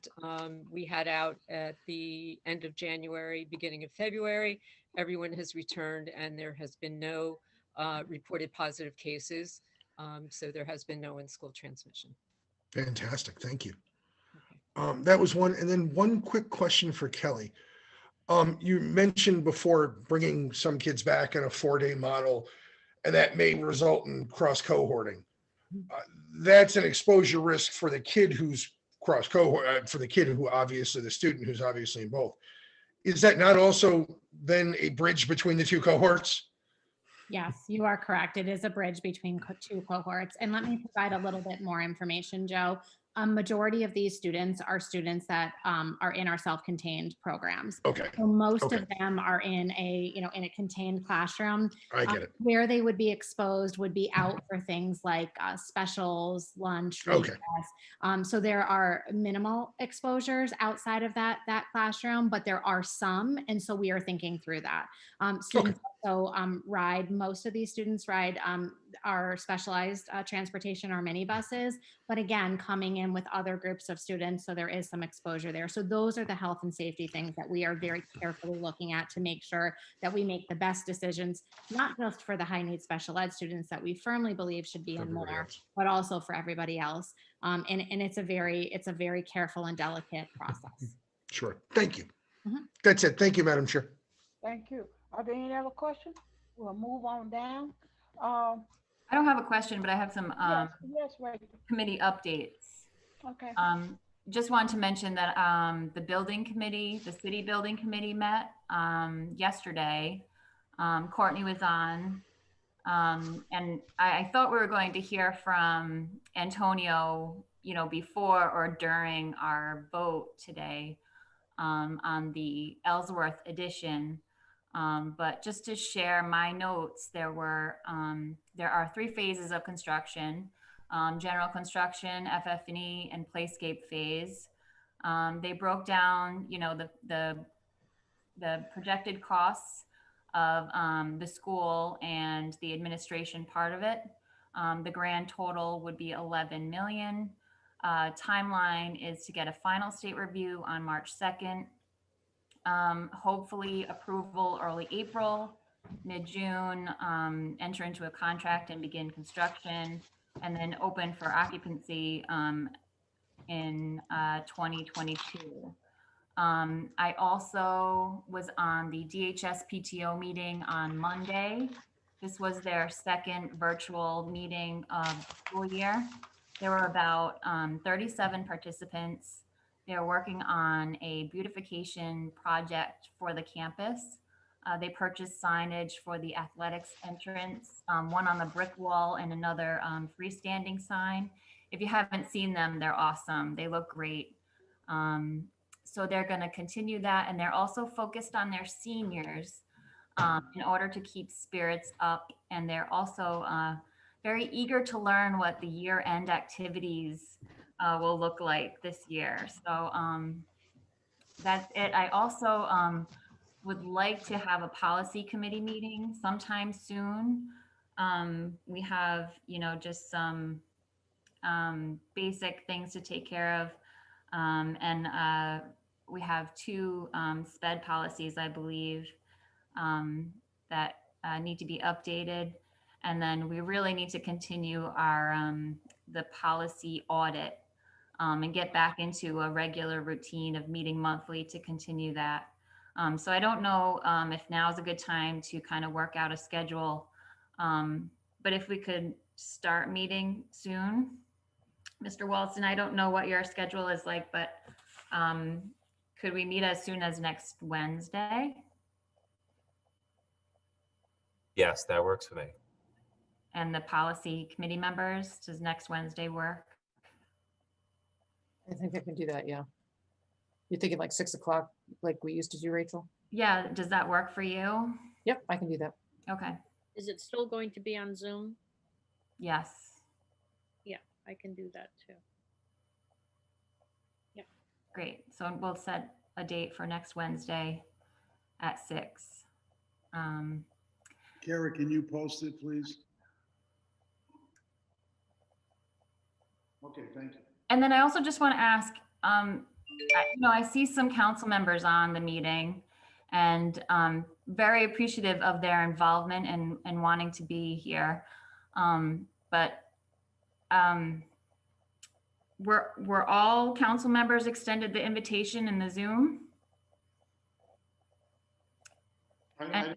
we had out at the end of January, beginning of February, everyone has returned and there has been no reported positive cases. So there has been no in-school transmission. Fantastic. Thank you. That was one. And then one quick question for Kelly. You mentioned before bringing some kids back in a 4-day model, and that may result in cross cohorting. That's an exposure risk for the kid who's cross cohort, for the kid who obviously, the student who's obviously in both. Is that not also then a bridge between the two cohorts? Yes, you are correct. It is a bridge between two cohorts. And let me provide a little bit more information, Joe. A majority of these students are students that are in our self-contained programs. Okay. So most of them are in a contained classroom. I get it. Where they would be exposed would be out for things like specials, lunch, recess. So there are minimal exposures outside of that classroom, but there are some, and so we are thinking through that. Students also ride. Most of these students ride our specialized transportation, our minibuses, but again, coming in with other groups of students, so there is some exposure there. So those are the health and safety things that we are very carefully looking at to make sure that we make the best decisions, not just for the high needs special ed students that we firmly believe should be in more, but also for everybody else. And it's a very careful and delicate process. Sure. Thank you. That's it. Thank you, Madam Chair. Thank you. Are there any other questions? We'll move on down. I don't have a question, but I have some yes, right. committee updates. Okay. Just wanted to mention that the city building committee met yesterday. Courtney was on, and I thought we were going to hear from Antonio, before or during our vote today on the Ellsworth addition. But just to share my notes, there are 3 phases of construction: general construction, FF&E, and playscape phase. They broke down, the projected costs of the school and the administration part of it. The grand total would be 11 million. Timeline is to get a final state review on March 2nd. Hopefully approval early April, mid-June, enter into a contract and begin construction, and then open for occupancy in 2022. I also was on the DHS PTO meeting on Monday. This was their second virtual meeting of the school year. There were about 37 participants. They're working on a beautification project for the campus. They purchased signage for the athletics entrance, one on the brick wall and another freestanding sign. If you haven't seen them, they're awesome. They look great. So they're going to continue that. And they're also focused on their seniors in order to keep spirits up. And they're also very eager to learn what the year-end activities will look like this year. So that's it. I also would like to have a policy committee meeting sometime soon. We have, just some basic things to take care of. And we have 2 SPED policies, I believe, that need to be updated. And then we really need to continue our the policy audit and get back into a regular routine of meeting monthly to continue that. So I don't know if now is a good time to kind of work out a schedule, but if we could start meeting soon. Mr. Walton, I don't know what your schedule is like, but could we meet as soon as next Wednesday? Yes, that works for me. And the policy committee members, does next Wednesday work? I think I can do that, yeah. You're thinking like 6 o'clock, like we used to do, Rachel? Yeah, does that work for you? Yep, I can do that. Okay. Is it still going to be on Zoom? Yes. Yeah, I can do that too. Yep. Great. So we'll set a date for next Wednesday at 6. Kara, can you post it, please? Okay, thank you. And then I also just want to ask, I see some council members on the meeting and very appreciative of their involvement and wanting to be here. Were all council members extended the invitation in the Zoom? And,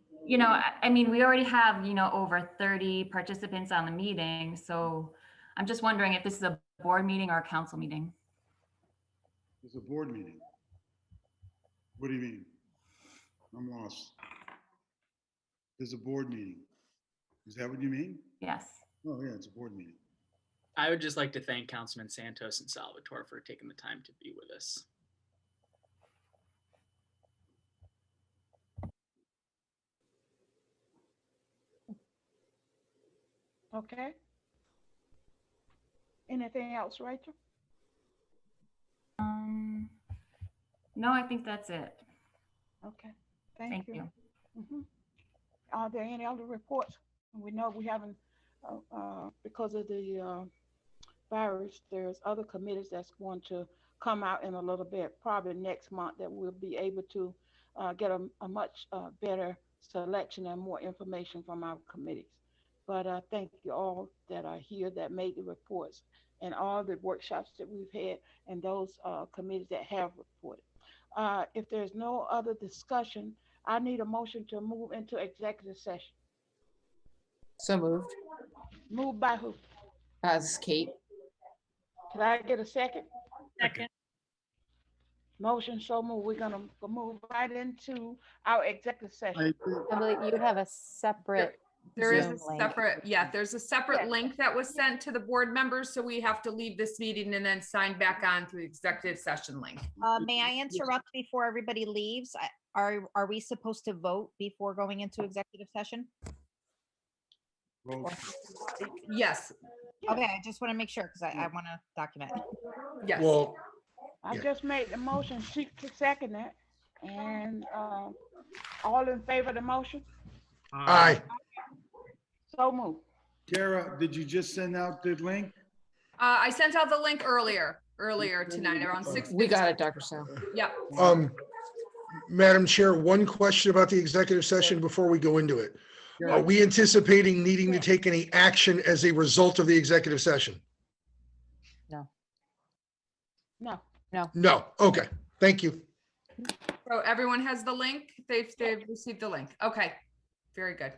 I mean, we already have, over 30 participants on the meeting. So I'm just wondering if this is a board meeting or a council meeting. It's a board meeting. What do you mean? I'm lost. There's a board meeting. Is that what you mean? Yes. Oh, yeah, it's a board meeting. I would just like to thank Councilman Santos and Salvatore for taking the time to be with us. Okay. Anything else, Rachel? No, I think that's it. Okay, thank you. Mhm. Are there any other reports? We know we haven't, because of the virus, there's other committees that's going to come out in a little bit, probably next month, that we'll be able to get a much better selection and more information from our committees. But thank you all that are here that made the reports and all the workshops that we've had and those committees that have reported. If there's no other discussion, I need a motion to move into executive session. So moved. Moved by who? This is Kate. Can I get a second? Second. Motion so moved. We're gonna move right into our executive session. I believe you have a separate There is Zoom a link. separate, there's a separate link that was sent to the board members, so we have to leave this meeting and then sign back on to the executive session link. May I interrupt before everybody leaves? Are we supposed to vote before going into executive session? Yes. Okay, I just want to make sure because I want to document. Yes. Well, I just made the motion, she could second it. And all in favor of the motion? Aye. So moved. Kara, did you just send out the link? I sent out the link earlier tonight around 6. We got it, Dr. Sal. Yep. Madam Chair, one question about the executive session before we go into it. Are we anticipating needing to take any action as a result of the executive session? No. No. No. No. Okay. Thank you. So everyone has the link? They've received the link. Okay, very good.